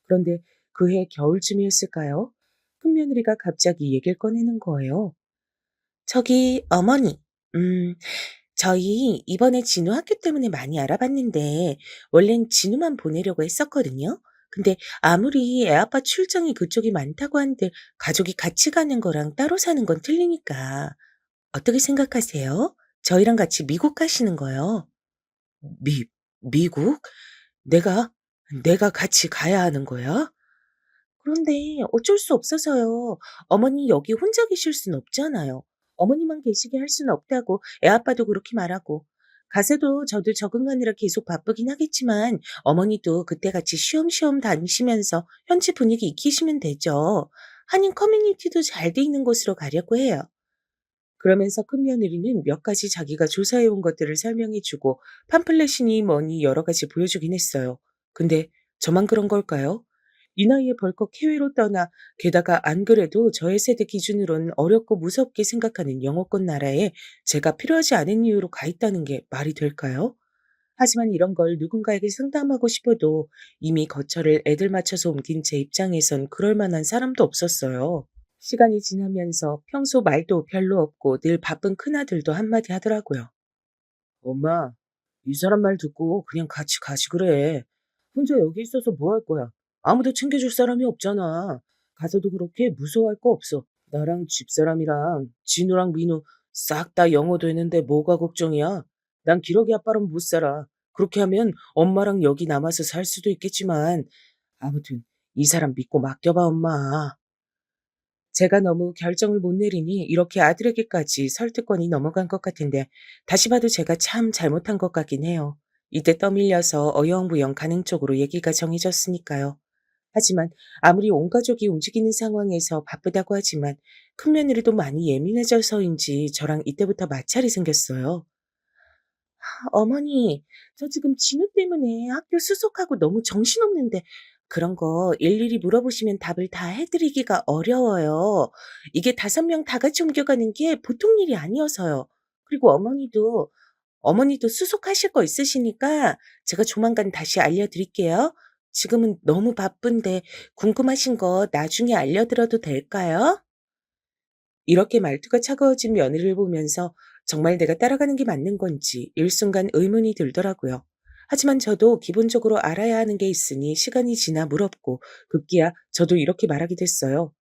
그런데 그해 겨울쯤이었을까요? 큰며느리가 갑자기 얘기를 꺼내는 거예요. 저기 어머니, 음, 저희 이번에 진우 학교 때문에 많이 알아봤는데 원래는 진우만 보내려고 했었거든요. 근데 아무리 애아빠 출장이 그쪽이 많다고 한들 가족이 같이 가는 거랑 따로 사는 건 틀리니까 어떻게 생각하세요? 저희랑 같이 미국 가시는 거요. 미, 미국? 내가, 내가 같이 가야 하는 거야? 그런데 어쩔 수 없어서요. 어머니 여기 혼자 계실 순 없잖아요. 어머니만 계시게 할 수는 없다고 애아빠도 그렇게 말하고. 가서도 저도 적응하느라 계속 바쁘긴 하겠지만 어머니도 그때같이 쉬엄쉬엄 다니시면서 현지 분위기 익히시면 되죠. 한인 커뮤니티도 잘 돼 있는 곳으로 가려고 해요. 그러면서 큰며느리는 몇 가지 자기가 조사해 온 것들을 설명해 주고 팜플렛이니 뭐니 여러 가지 보여주긴 했어요. 근데 저만 그런 걸까요? 이 나이에 벌컥 해외로 떠나 게다가 안 그래도 저의 세대 기준으로는 어렵고 무섭게 생각하는 영어권 나라에 제가 필요하지 않은 이유로 가 있다는 게 말이 될까요? 하지만 이런 걸 누군가에게 상담하고 싶어도 이미 거처를 애들 맞춰서 옮긴 제 입장에선 그럴 만한 사람도 없었어요. 시간이 지나면서 평소 말도 별로 없고 늘 바쁜 큰아들도 한마디 하더라고요. 엄마, 이 사람 말 듣고 그냥 같이 가시 그래. 혼자 여기 있어서 뭐 할 거야? 아무도 챙겨줄 사람이 없잖아. 가서도 그렇게 무서워할 거 없어. 나랑 집사람이랑 진우랑 민우 싹 다 영어 되는데 뭐가 걱정이야? 난 기러기 아빠랑 못 살아. 그렇게 하면 엄마랑 여기 남아서 살 수도 있겠지만 아무튼 이 사람 믿고 맡겨봐 엄마. 제가 너무 결정을 못 내리니 이렇게 아들에게까지 설득권이 넘어간 것 같은데 다시 봐도 제가 참 잘못한 것 같긴 해요. 이때 떠밀려서 어영부영 가는 쪽으로 얘기가 정해졌으니까요. 하지만 아무리 온 가족이 움직이는 상황에서 바쁘다고 하지만 큰며느리도 많이 예민해져서인지 저랑 이때부터 마찰이 생겼어요. 어머니, 저 지금 진우 때문에 학교 수속하고 너무 정신없는데 그런 거 일일이 물어보시면 답을 다 해드리기가 어려워요. 이게 5명 다 같이 옮겨가는 게 보통 일이 아니어서요. 그리고 어머니도 수속하실 거 있으시니까 제가 조만간 다시 알려드릴게요. 지금은 너무 바쁜데 궁금하신 거 나중에 알려드려도 될까요? 이렇게 말투가 차가워진 며느리를 보면서 정말 내가 따라가는 게 맞는 건지 일순간 의문이 들더라고요. 하지만 저도 기본적으로 알아야 하는 게 있으니 시간이 지나 물었고 급기야 저도 이렇게 말하게 됐어요.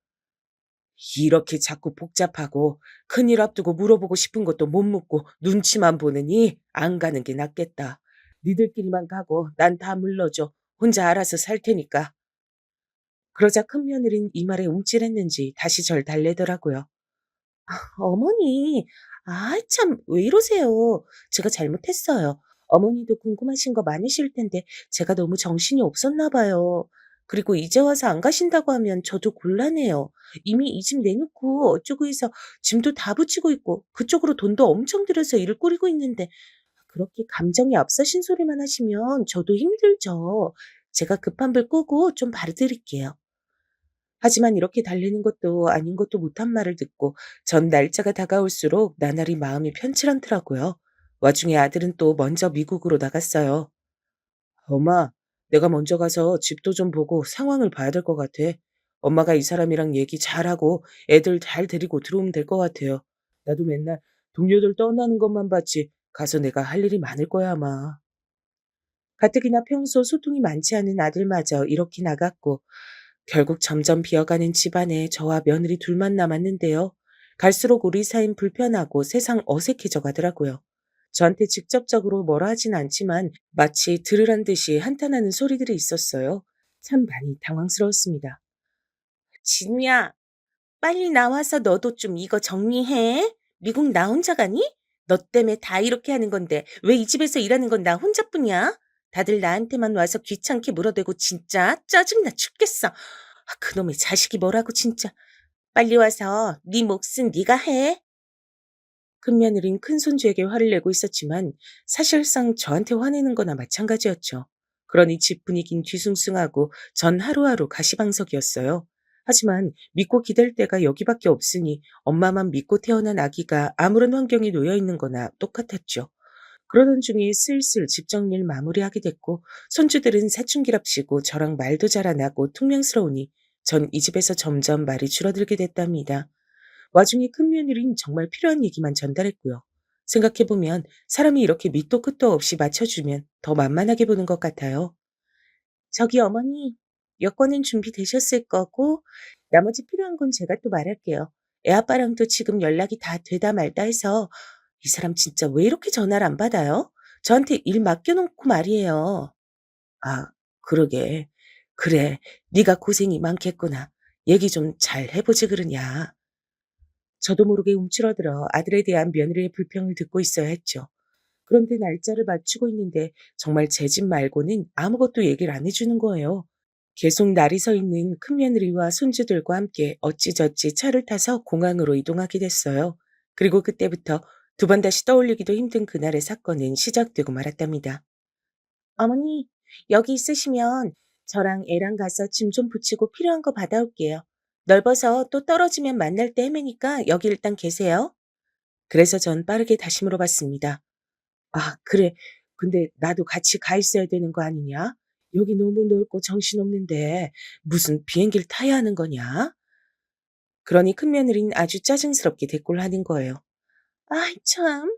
이렇게 자꾸 복잡하고 큰일 앞두고 물어보고 싶은 것도 못 묻고 눈치만 보느니 안 가는 게 낫겠다. 니들끼리만 가고 난 다 물러줘. 혼자 알아서 살 테니까. 그러자 큰며느린 이 말에 움찔했는지 다시 절 달래더라고요. 어머니, 참, 왜 이러세요? 제가 잘못했어요. 어머니도 궁금하신 거 많으실 텐데 제가 너무 정신이 없었나 봐요. 그리고 이제 와서 안 가신다고 하면 저도 곤란해요. 이미 이 집 내놓고 어쩌고 해서 짐도 다 붙이고 있고 그쪽으로 돈도 엄청 들여서 일을 꾸리고 있는데 그렇게 감정이 앞서신 소리만 하시면 저도 힘들죠. 제가 급한 불 끄고 좀 봐드릴게요. 하지만 이렇게 달래는 것도 아닌 것도 못한 말을 듣고 전 날짜가 다가올수록 나날이 마음이 편치 않더라고요. 와중에 아들은 또 먼저 미국으로 나갔어요. 엄마, 내가 먼저 가서 집도 좀 보고 상황을 봐야 될 것 같아. 엄마가 이 사람이랑 얘기 잘하고 애들 잘 데리고 들어오면 될 것 같아요. 나도 맨날 동료들 떠나는 것만 봤지 가서 내가 할 일이 많을 거야 아마. 가뜩이나 평소 소통이 많지 않은 아들마저 이렇게 나갔고 결국 점점 비어가는 집안에 저와 며느리 둘만 남았는데요. 갈수록 우리 사이는 불편하고 세상 어색해져 가더라고요. 저한테 직접적으로 뭐라 하진 않지만 마치 들으란 듯이 한탄하는 소리들이 있었어요. 참 많이 당황스러웠습니다. 진우야, 빨리 나와서 너도 좀 이거 정리해. 미국 나 혼자 가니? 너 때문에 다 이렇게 하는 건데 왜 이 집에서 일하는 건 나 혼자뿐이야? 다들 나한테만 와서 귀찮게 물어대고 진짜 짜증나 죽겠어. 그놈의 자식이 뭐라고 진짜. 빨리 와서 네 몫은 네가 해. 큰며느린 큰손주에게 화를 내고 있었지만 사실상 저한테 화내는 거나 마찬가지였죠. 그러니 집 분위긴 뒤숭숭하고 전 하루하루 가시방석이었어요. 하지만 믿고 기댈 데가 여기밖에 없으니 엄마만 믿고 태어난 아기가 아무런 환경에 놓여 있는 거나 똑같았죠. 그러던 중에 슬슬 집 정리를 마무리하게 됐고 손주들은 사춘기랍시고 저랑 말도 잘 안 하고 퉁명스러우니 전 이 집에서 점점 말이 줄어들게 됐답니다. 와중에 큰며느리는 정말 필요한 얘기만 전달했고요. 생각해보면 사람이 이렇게 밑도 끝도 없이 맞춰주면 더 만만하게 보는 것 같아요. 저기 어머니, 여권은 준비되셨을 거고 나머지 필요한 건 제가 또 말할게요. 애아빠랑도 지금 연락이 다 되다 말다 해서 이 사람 진짜 왜 이렇게 전화를 안 받아요? 저한테 일 맡겨놓고 말이에요. 아, 그러게. 그래, 네가 고생이 많겠구나. 얘기 좀 잘 해보지 그러냐. 저도 모르게 움츠러들어 아들에 대한 며느리의 불평을 듣고 있어야 했죠. 그런데 날짜를 맞추고 있는데 정말 제 집 말고는 아무것도 얘기를 안 해주는 거예요. 계속 날이 서 있는 큰며느리와 손주들과 함께 어찌저찌 차를 타서 공항으로 이동하게 됐어요. 그리고 그때부터 두 번 다시 떠올리기도 힘든 그날의 사건은 시작되고 말았답니다. 어머니, 여기 있으시면 저랑 애랑 가서 짐 좀 붙이고 필요한 거 받아올게요. 넓어서 또 떨어지면 만날 때 헤매니까 여기 일단 계세요. 그래서 전 빠르게 다시 물어봤습니다. 아, 그래. 근데 나도 같이 가 있어야 되는 거 아니냐? 여기 너무 넓고 정신없는데 무슨 비행기를 타야 하는 거냐? 그러니 큰며느리는 아주 짜증스럽게 대꾸를 하는 거예요. 아이, 참.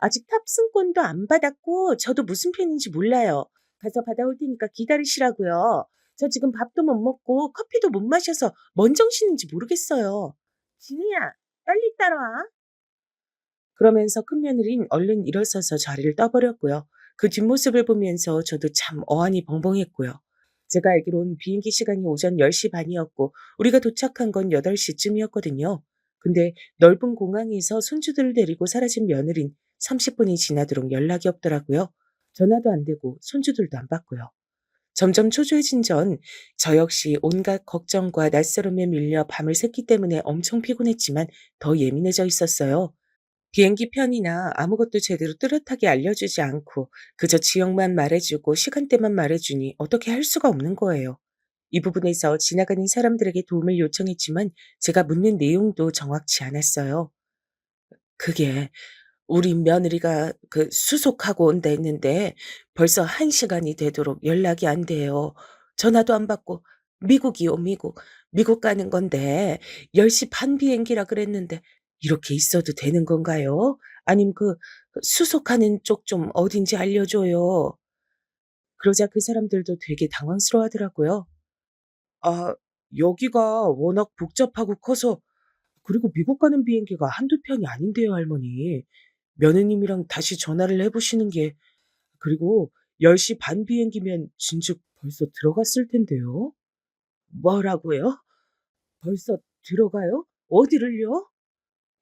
아직 탑승권도 안 받았고 저도 무슨 편인지 몰라요. 가서 받아올 테니까 기다리시라고요. 저 지금 밥도 못 먹고 커피도 못 마셔서 뭔 정신인지 모르겠어요. 진우야, 빨리 따라와. 그러면서 큰며느린 얼른 일어서서 자리를 떠버렸고요. 그 뒷모습을 보면서 저도 참 어안이 벙벙했고요. 제가 알기론 비행기 시간이 오전 10시 반이었고 우리가 도착한 건 8시쯤이었거든요. 근데 넓은 공항에서 손주들을 데리고 사라진 며느린 30분이 지나도록 연락이 없더라고요. 전화도 안 되고 손주들도 안 받고요. 점점 초조해진 전 저 역시 온갖 걱정과 낯설음에 밀려 밤을 샜기 때문에 엄청 피곤했지만 더 예민해져 있었어요. 비행기 편이나 아무것도 제대로 뚜렷하게 알려주지 않고 그저 지역만 말해주고 시간대만 말해주니 어떻게 할 수가 없는 거예요. 이 부분에서 지나가는 사람들에게 도움을 요청했지만 제가 묻는 내용도 정확치 않았어요. 그게 우리 며느리가 그 수속하고 온다 했는데 벌써 1시간이 되도록 연락이 안 돼요. 전화도 안 받고 미국이요, 미국. 미국 가는 건데 10시 반 비행기라 그랬는데 이렇게 있어도 되는 건가요? 아님 그 수속하는 쪽 좀 어딘지 알려줘요. 그러자 그 사람들도 되게 당황스러워하더라고요. 아, 여기가 워낙 복잡하고 커서 그리고 미국 가는 비행기가 한두 편이 아닌데요, 할머니. 며느님이랑 다시 전화를 해 보시는 게 그리고 10시 반 비행기면 진즉 벌써 들어갔을 텐데요. 뭐라고요? 벌써 들어가요? 어디를요?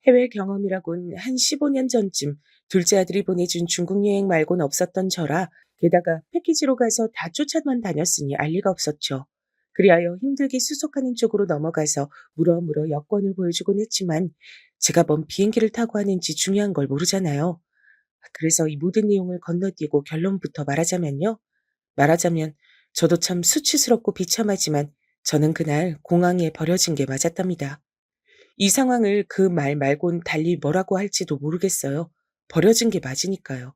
해외 경험이라곤 한 15년 전쯤 둘째 아들이 보내준 중국 여행 말곤 없었던 저라 게다가 패키지로 가서 다 쫓아만 다녔으니 알 리가 없었죠. 그리하여 힘들게 수속하는 쪽으로 넘어가서 물어물어 여권을 보여주곤 했지만 제가 뭔 비행기를 타고 하는지 중요한 걸 모르잖아요. 그래서 이 모든 내용을 건너뛰고 결론부터 말하자면요. 말하자면 저도 참 수치스럽고 비참하지만 저는 그날 공항에 버려진 게 맞았답니다. 이 상황을 그 말 말곤 달리 뭐라고 할지도 모르겠어요. 버려진 게 맞으니까요.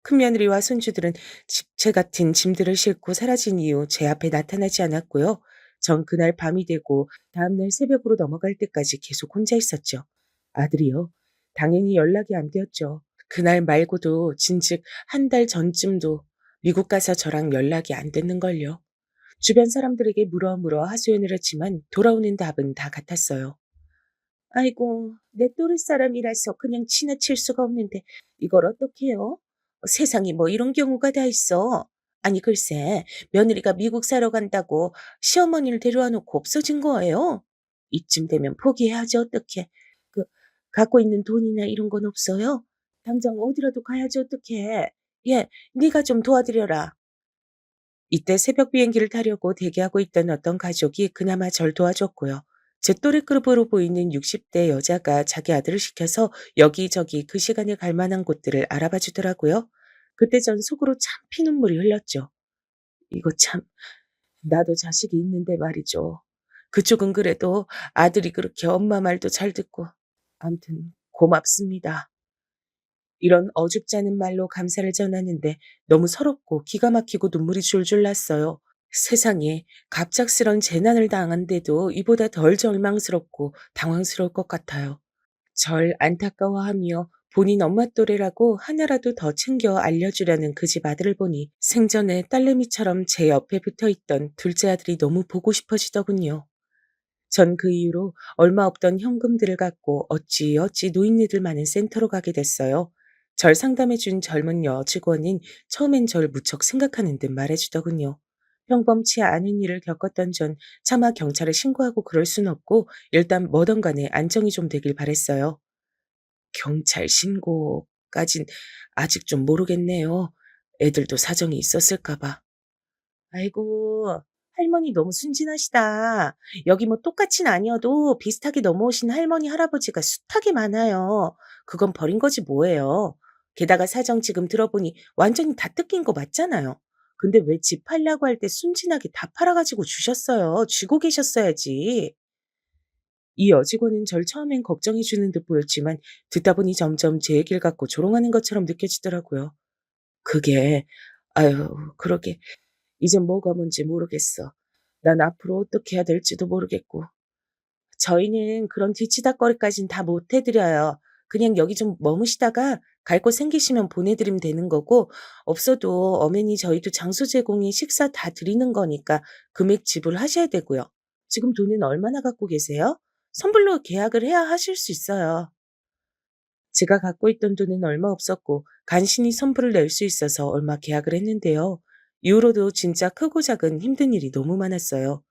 큰며느리와 손주들은 집채 같은 짐들을 싣고 사라진 이후 제 앞에 나타나지 않았고요. 전 그날 밤이 되고 다음날 새벽으로 넘어갈 때까지 계속 혼자 있었죠. 아들이요. 당연히 연락이 안 되었죠. 그날 말고도 진즉 한 달 전쯤도 미국 가서 저랑 연락이 안 됐는걸요. 주변 사람들에게 물어 하소연을 했지만 돌아오는 답은 다 같았어요. 아이고, 내 또래 사람이라서 그냥 지나칠 수가 없는데 이걸 어떡해요? 세상에 뭐 이런 경우가 다 있어. 아니 글쎄, 며느리가 미국 사러 간다고 시어머니를 데려와 놓고 없어진 거예요. 이쯤 되면 포기해야지 어떡해. 그 갖고 있는 돈이나 이런 건 없어요? 당장 어디라도 가야지 어떡해. 예, 네가 좀 도와드려라. 이때 새벽 비행기를 타려고 대기하고 있던 어떤 가족이 그나마 절 도와줬고요. 제 또래급으로 보이는 60대 여자가 자기 아들을 시켜서 여기저기 그 시간에 갈 만한 곳들을 알아봐 주더라고요. 그때 전 속으로 참 피눈물이 흘렀죠. 이거 참, 나도 자식이 있는데 말이죠. 그쪽은 그래도 아들이 그렇게 엄마 말도 잘 듣고. 암튼 고맙습니다. 이런 어줍지 않은 말로 감사를 전하는데 너무 서럽고 기가 막히고 눈물이 줄줄 났어요. 세상에 갑작스런 재난을 당한데도 이보다 덜 절망스럽고 당황스러울 것 같아요. 절 안타까워하며 본인 엄마 또래라고 하나라도 더 챙겨 알려주려는 그 집 아들을 보니 생전에 딸내미처럼 제 옆에 붙어 있던 둘째 아들이 너무 보고 싶어지더군요. 전 그 이후로 얼마 없던 현금들을 갖고 어찌어찌 노인네들 많은 센터로 가게 됐어요. 절 상담해 준 젊은 여직원은 처음엔 절 무척 생각하는 듯 말해주더군요. 평범치 않은 일을 겪었던 전 차마 경찰에 신고하고 그럴 순 없고 일단 뭐든 간에 안정이 좀 되길 바랬어요. 경찰 신고까진 아직 좀 모르겠네요. 애들도 사정이 있었을까 봐. 아이고, 할머니 너무 순진하시다. 여기 뭐 똑같진 아니어도 비슷하게 넘어오신 할머니, 할아버지가 숱하게 많아요. 그건 버린 거지 뭐예요. 게다가 사정 지금 들어보니 완전히 다 뜯긴 거 맞잖아요. 근데 왜 집 팔려고 할 때 순진하게 다 팔아가지고 주셨어요. 쥐고 계셨어야지. 이 여직원은 절 처음엔 걱정해 주는 듯 보였지만 듣다 보니 점점 제 얘기를 갖고 조롱하는 것처럼 느껴지더라고요. 그게, 아유, 그러게. 이젠 뭐가 뭔지 모르겠어. 난 앞으로 어떻게 해야 될지도 모르겠고. 저희는 그런 뒤치다꺼리까진 다 못 해드려요. 그냥 여기 좀 머무시다가 갈 곳 생기시면 보내드리면 되는 거고, 없어도 엄연히 저희도 장소 제공에 식사 다 드리는 거니까 금액 지불하셔야 되고요. 지금 돈은 얼마나 갖고 계세요? 선불로 계약을 해야 하실 수 있어요. 제가 갖고 있던 돈은 얼마 없었고 간신히 선불을 낼 수 있어서 얼마 계약을 했는데요. 이후로도 진짜 크고 작은 힘든 일이 너무 많았어요.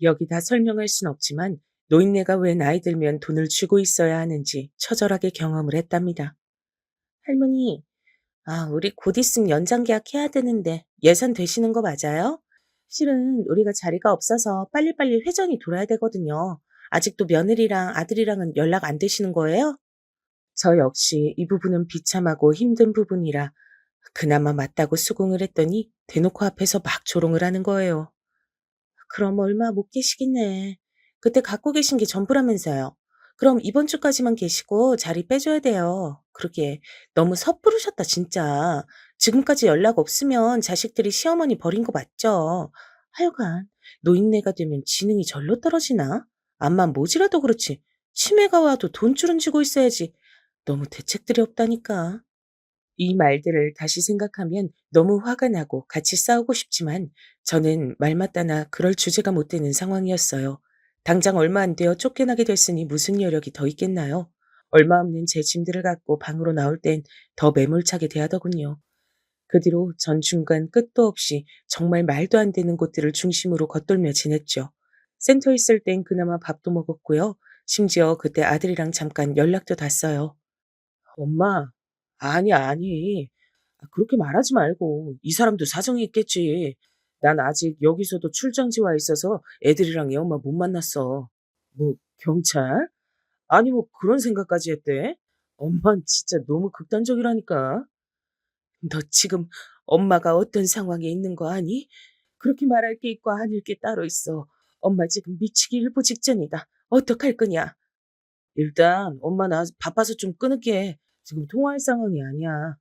여기 다 설명할 순 없지만 노인네가 왜 나이 들면 돈을 쥐고 있어야 하는지 처절하게 경험을 했답니다. 할머니, 우리 곧 있으면 연장 계약해야 되는데 예산 되시는 거 맞아요? 실은 우리가 자리가 없어서 빨리빨리 회전이 돌아야 되거든요. 아직도 며느리랑 아들이랑은 연락 안 되시는 거예요? 저 역시 이 부분은 비참하고 힘든 부분이라 그나마 맞다고 수긍을 했더니 대놓고 앞에서 막 조롱을 하는 거예요. 그럼 얼마 못 계시겠네. 그때 갖고 계신 게 전부라면서요. 그럼 이번 주까지만 계시고 자리 빼줘야 돼요. 그러게 너무 섣부르셨다 진짜. 지금까지 연락 없으면 자식들이 시어머니 버린 거 맞죠? 하여간 노인네가 되면 지능이 절로 떨어지나? 암만 모지라도 그렇지. 치매가 와도 돈줄은 쥐고 있어야지. 너무 대책들이 없다니까. 이 말들을 다시 생각하면 너무 화가 나고 같이 싸우고 싶지만 저는 말 맞다나 그럴 주제가 못 되는 상황이었어요. 당장 얼마 안 되어 쫓겨나게 됐으니 무슨 여력이 더 있겠나요? 얼마 없는 제 짐들을 갖고 방으로 나올 땐 더 매몰차게 대하더군요. 그 뒤로 전 중간 끝도 없이 정말 말도 안 되는 곳들을 중심으로 겉돌며 지냈죠. 센터에 있을 땐 그나마 밥도 먹었고요. 심지어 그때 아들이랑 잠깐 연락도 닿았어요. 엄마, 아니, 아니. 그렇게 말하지 말고. 이 사람도 사정이 있겠지. 난 아직 여기서도 출장지 와 있어서 애들이랑 애 엄마 못 만났어. 뭐, 경찰? 아니, 뭐 그런 생각까지 했대? 엄만 진짜 너무 극단적이라니까. 너 지금 엄마가 어떤 상황에 있는 거 아니? 그렇게 말할 게 있고 아닐 게 따로 있어. 엄마 지금 미치기 일보 직전이다. 어떡할 거냐? 일단 엄마 나 바빠서 좀 끊을게. 지금 통화할 상황이 아니야.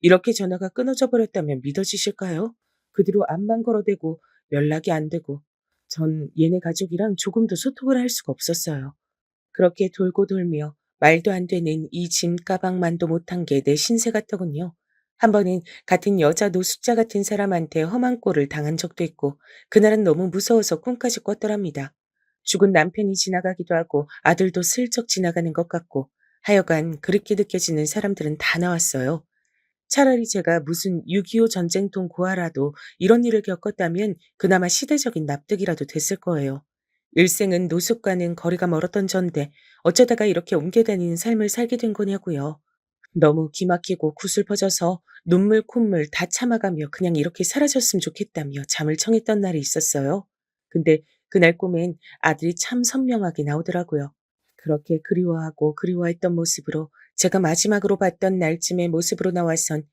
이렇게 전화가 끊어져 버렸다면 믿어지실까요? 그 뒤로 암만 걸어대고 연락이 안 되고 전 얘네 가족이랑 조금도 소통을 할 수가 없었어요. 그렇게 돌고 돌며 말도 안 되는 이 짐 가방만도 못한 게 내 신세 같더군요. 한 번은 같은 여자 노숙자 같은 사람한테 험한 꼴을 당한 적도 있고 그날은 너무 무서워서 꿈까지 꿨더랍니다. 죽은 남편이 지나가기도 하고 아들도 슬쩍 지나가는 것 같고 하여간 그렇게 느껴지는 사람들은 다 나왔어요. 차라리 제가 무슨 6.25 전쟁통 고아라도 이런 일을 겪었다면 그나마 시대적인 납득이라도 됐을 거예요. 일생은 노숙과는 거리가 멀었던 전데 어쩌다가 이렇게 옮겨 다니는 삶을 살게 된 거냐고요. 너무 기막히고 구슬퍼져서 눈물 콧물 다 참아가며 그냥 이렇게 사라졌으면 좋겠다며 잠을 청했던 날이 있었어요. 근데 그날 꿈엔 아들이 참 선명하게 나오더라고요. 그렇게 그리워하고 그리워했던 모습으로 제가 마지막으로 봤던 날쯤의 모습으로 나와선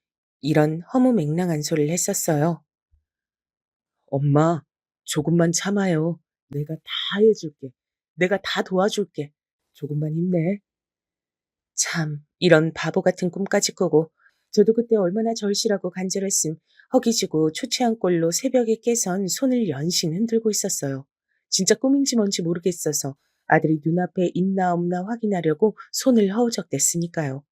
이런 허무맹랑한 소리를 했었어요. 엄마, 조금만 참아요. 내가 다 해줄게. 내가 다 도와줄게. 조금만 힘내. 참, 이런 바보 같은 꿈까지 꾸고 저도 그때 얼마나 절실하고 간절했음 허기지고 초췌한 꼴로 새벽에 깨선 손을 연신 흔들고 있었어요. 진짜 꿈인지 뭔지 모르겠어서 아들이 눈앞에 있나 없나 확인하려고 손을 허우적댔으니까요.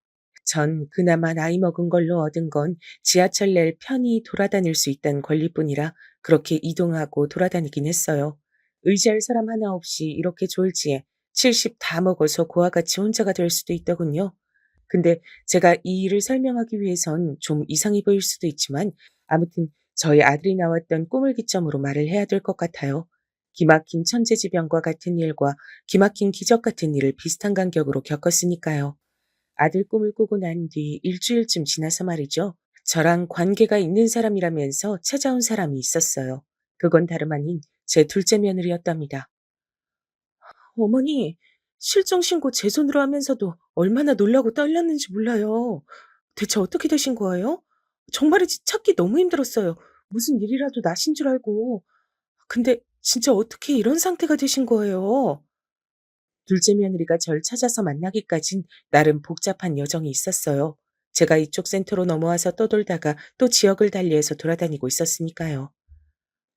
전 그나마 나이 먹은 걸로 얻은 건 지하철 낼 편히 돌아다닐 수 있다는 권리뿐이라 그렇게 이동하고 돌아다니긴 했어요. 의지할 사람 하나 없이 이렇게 졸지에 70 다 먹어서 고와 같이 혼자가 될 수도 있더군요. 근데 제가 이 일을 설명하기 위해선 좀 이상해 보일 수도 있지만 아무튼 저희 아들이 나왔던 꿈을 기점으로 말을 해야 될 것 같아요. 기막힌 천재지변과 같은 일과 기막힌 기적 같은 일을 비슷한 간격으로 겪었으니까요. 아들 꿈을 꾸고 난 뒤 일주일쯤 지나서 말이죠. 저랑 관계가 있는 사람이라면서 찾아온 사람이 있었어요. 그건 다름 아닌 제 둘째 며느리였답니다. 어머니, 실종 신고 제 손으로 하면서도 얼마나 놀라고 떨렸는지 몰라요. 대체 어떻게 되신 거예요? 정말이지 찾기 너무 힘들었어요. 무슨 일이라도 나신 줄 알고. 근데 진짜 어떻게 이런 상태가 되신 거예요? 둘째 며느리가 절 찾아서 만나기까진 나름 복잡한 여정이 있었어요. 제가 이쪽 센터로 넘어와서 떠돌다가 또 지역을 달리해서 돌아다니고 있었으니까요.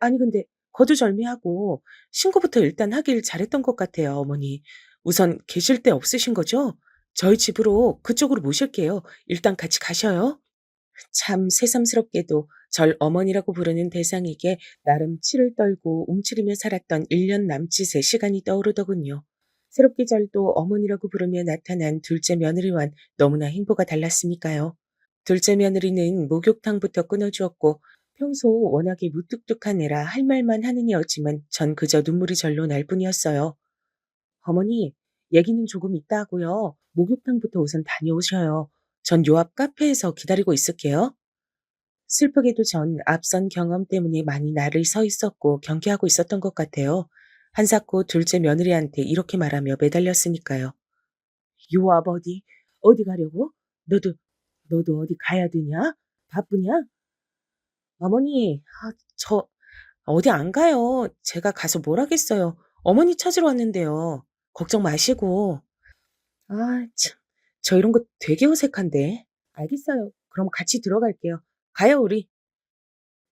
아니 근데 거두절미하고 신고부터 일단 하길 잘했던 것 같아요, 어머니. 우선 계실 데 없으신 거죠? 저희 집으로 그쪽으로 모실게요. 일단 같이 가셔요. 참 새삼스럽게도 절 어머니라고 부르는 대상에게 나름 치를 떨고 움츠리며 살았던 1년 남짓의 시간이 떠오르더군요. 새롭게 절도 어머니라고 부르며 나타난 둘째 며느리와는 너무나 행보가 달랐으니까요. 둘째 며느리는 목욕탕부터 끊어주었고 평소 워낙에 무뚝뚝한 애라 할 말만 하는 애였지만 전 그저 눈물이 절로 날 뿐이었어요. 어머니, 얘기는 조금 이따 하고요. 목욕탕부터 우선 다녀오셔요. 전 요 앞 카페에서 기다리고 있을게요. 슬프게도 전 앞선 경험 때문에 많이 나를 서 있었고 경계하고 있었던 것 같아요. 한사코 둘째 며느리한테 이렇게 말하며 매달렸으니까요. 요 앞 어디? 어디 가려고? 너도 어디 가야 되냐? 바쁘냐? 어머니, 저 어디 안 가요. 제가 가서 뭘 하겠어요. 어머니 찾으러 왔는데요. 걱정 마시고. 참. 저 이런 거 되게 어색한데. 알겠어요. 그럼 같이 들어갈게요. 가요, 우리.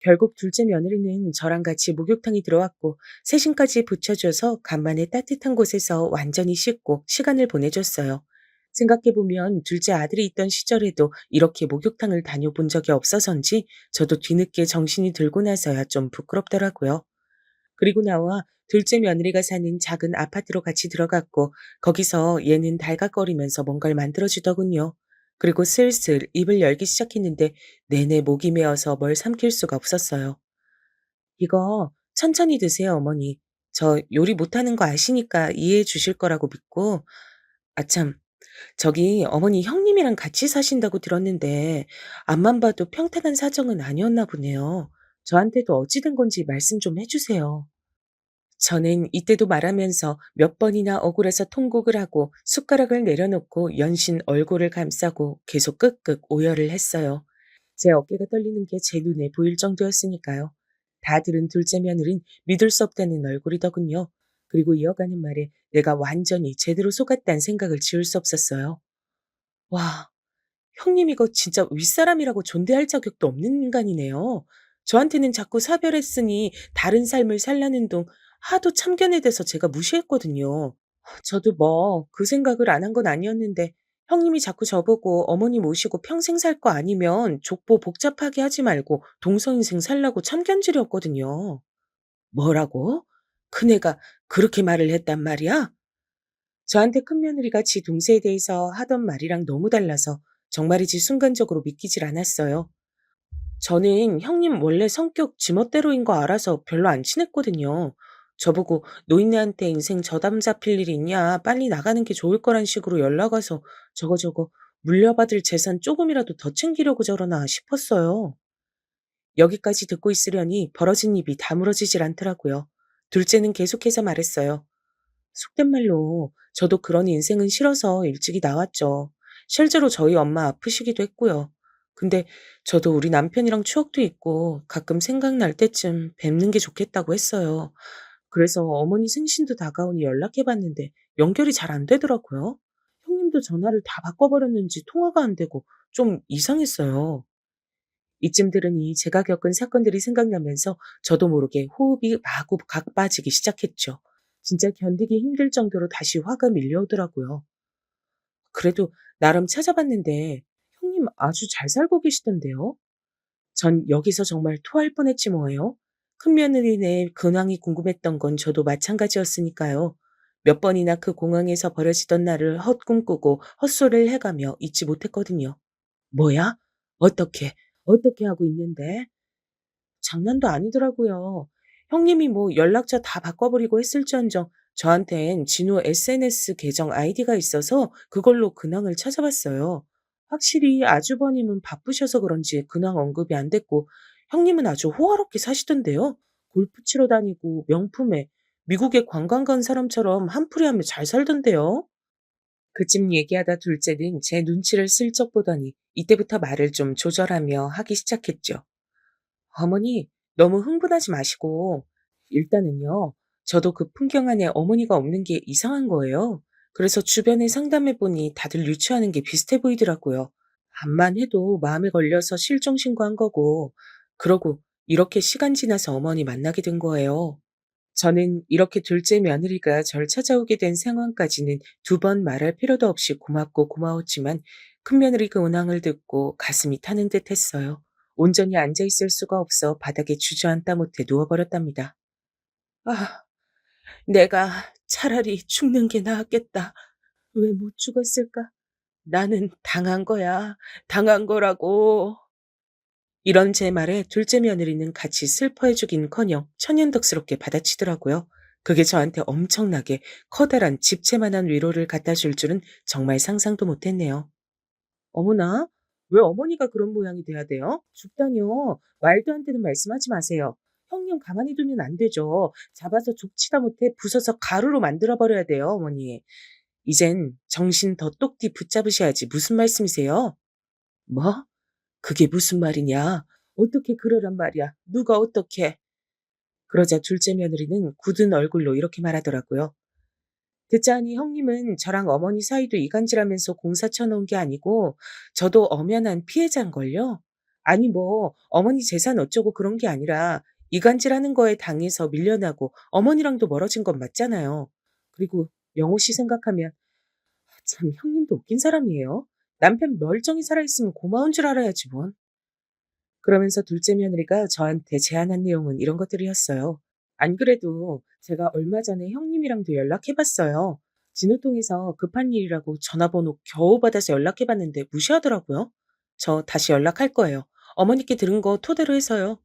결국 둘째 며느리는 저랑 같이 목욕탕에 들어왔고 세심까지 붙여줘서 간만에 따뜻한 곳에서 완전히 씻고 시간을 보내줬어요. 생각해보면 둘째 아들이 있던 시절에도 이렇게 목욕탕을 다녀본 적이 없어서인지 저도 뒤늦게 정신이 들고 나서야 좀 부끄럽더라고요. 그리고 나와 둘째 며느리가 사는 작은 아파트로 같이 들어갔고 거기서 얘는 달각거리면서 뭔가를 만들어주더군요. 그리고 슬슬 입을 열기 시작했는데 내내 목이 메어서 뭘 삼킬 수가 없었어요. 이거 천천히 드세요, 어머니. 저 요리 못하는 거 아시니까 이해해 주실 거라고 믿고. 아참, 저기 어머니 형님이랑 같이 사신다고 들었는데 앞만 봐도 평탄한 사정은 아니었나 보네요. 저한테도 어찌 된 건지 말씀 좀 해주세요. 저는 이때도 말하면서 몇 번이나 억울해서 통곡을 하고 숟가락을 내려놓고 연신 얼굴을 감싸고 계속 끄끄 오열을 했어요. 제 어깨가 떨리는 게 제 눈에 보일 정도였으니까요. 다 들은 둘째 며느린 믿을 수 없다는 얼굴이더군요. 그리고 이어가는 말에 내가 완전히 제대로 속았다는 생각을 지울 수 없었어요. 와, 형님 이거 진짜 윗사람이라고 존대할 자격도 없는 인간이네요. 저한테는 자꾸 사별했으니 다른 삶을 살라는 둥 하도 참견에 대해서 제가 무시했거든요. 저도 뭐 그 생각을 안 한 건 아니었는데 형님이 자꾸 저보고 어머니 모시고 평생 살 거 아니면 족보 복잡하게 하지 말고 동서인생 살라고 참견질이었거든요. 뭐라고? 큰애가 그렇게 말을 했단 말이야? 저한테 큰며느리가 지 동생에 대해서 하던 말이랑 너무 달라서 정말이지 순간적으로 믿기질 않았어요. 저는 형님 원래 성격 지멋대로인 거 알아서 별로 안 친했거든요. 저보고 노인네한테 인생 저담 잡힐 일 있냐 빨리 나가는 게 좋을 거란 식으로 연락 와서 저거 물려받을 재산 조금이라도 더 챙기려고 저러나 싶었어요. 여기까지 듣고 있으려니 벌어진 입이 다물어지질 않더라고요. 둘째는 계속해서 말했어요. 속된 말로 저도 그런 인생은 싫어서 일찍이 나왔죠. 실제로 저희 엄마 아프시기도 했고요. 근데 저도 우리 남편이랑 추억도 있고 가끔 생각날 때쯤 뵙는 게 좋겠다고 했어요. 그래서 어머니 생신도 다가오니 연락해봤는데 연결이 잘 안 되더라고요. 형님도 형님도 전화를 다 바꿔버렸는지 통화가 안 되고 좀 이상했어요. 이쯤 들으니 제가 겪은 사건들이 생각나면서 저도 모르게 호흡이 마구 가빠지기 시작했죠. 진짜 견디기 힘들 정도로 다시 화가 밀려오더라고요. 그래도 나름 찾아봤는데 형님 아주 잘 살고 계시던데요. 전 여기서 정말 토할 뻔했지 뭐예요. 큰며느리네 근황이 궁금했던 건 저도 마찬가지였으니까요. 몇 번이나 그 공항에서 벌어지던 날을 헛꿈꾸고 헛소리를 해가며 잊지 못했거든요. 뭐야? 어떻게? 어떻게 하고 있는데? 장난도 아니더라고요. 형님이 뭐 연락처 다 바꿔버리고 했을지언정 저한텐 진우 SNS 계정 아이디가 있어서 그걸로 근황을 찾아봤어요. 확실히 아주버님은 바쁘셔서 그런지 근황 언급이 안 됐고 형님은 아주 호화롭게 사시던데요. 골프 치러 다니고 명품에 미국에 관광 간 사람처럼 한풀이하며 잘 살던데요. 그쯤 얘기하다 둘째는 제 눈치를 슬쩍 보더니 이때부터 말을 좀 조절하며 하기 시작했죠. 어머니, 너무 흥분하지 마시고, 일단은요, 저도 그 풍경 안에 어머니가 없는 게 이상한 거예요. 그래서 주변에 상담해보니 다들 유추하는 게 비슷해 보이더라고요. 암만 해도 마음에 걸려서 실종 신고한 거고, 그러고 이렇게 시간 지나서 어머니 만나게 된 거예요. 저는 이렇게 둘째 며느리가 절 찾아오게 된 상황까지는 두 번 말할 필요도 없이 고맙고 고마웠지만 큰며느리 그 근황을 듣고 가슴이 타는 듯 했어요. 온전히 앉아 있을 수가 없어 바닥에 주저앉다 못해 누워버렸답니다. 아, 내가 차라리 죽는 게 나았겠다. 왜 못 죽었을까? 나는 당한 거야. 당한 거라고. 이런 제 말에 둘째 며느리는 같이 슬퍼해주긴커녕 천연덕스럽게 받아치더라고요. 그게 저한테 엄청나게 커다란 집채만한 위로를 갖다 줄 줄은 정말 상상도 못했네요. 어머나, 왜 어머니가 그런 모양이 돼야 돼요? 죽다뇨. 말도 안 되는 말씀하지 마세요. 형님 가만히 두면 안 되죠. 잡아서 족치다 못해 부숴서 가루로 만들어버려야 돼요, 어머니. 이젠 정신 더 똑띠 붙잡으셔야지. 무슨 말씀이세요? 뭐? 그게 무슨 말이냐? 어떻게 그러란 말이야? 누가 어떻게? 그러자 둘째 며느리는 굳은 얼굴로 이렇게 말하더라고요. 듣자하니 형님은 저랑 어머니 사이도 이간질하면서 공사 쳐놓은 게 아니고 저도 엄연한 피해자인걸요? 아니 뭐 어머니 재산 어쩌고 그런 게 아니라 이간질하는 거에 당해서 밀려나고 어머니랑도 멀어진 건 맞잖아요. 그리고 영호 씨 생각하면 참 형님도 웃긴 사람이에요. 남편 멀쩡히 살아있으면 고마운 줄 알아야지 뭔. 그러면서 둘째 며느리가 저한테 제안한 내용은 이런 것들이었어요. 안 그래도 제가 얼마 전에 형님이랑도 연락해봤어요. 진우통에서 급한 일이라고 전화번호 겨우 받아서 연락해봤는데 무시하더라고요. 저 다시 연락할 거예요. 어머니께 들은 거 토대로 해서요.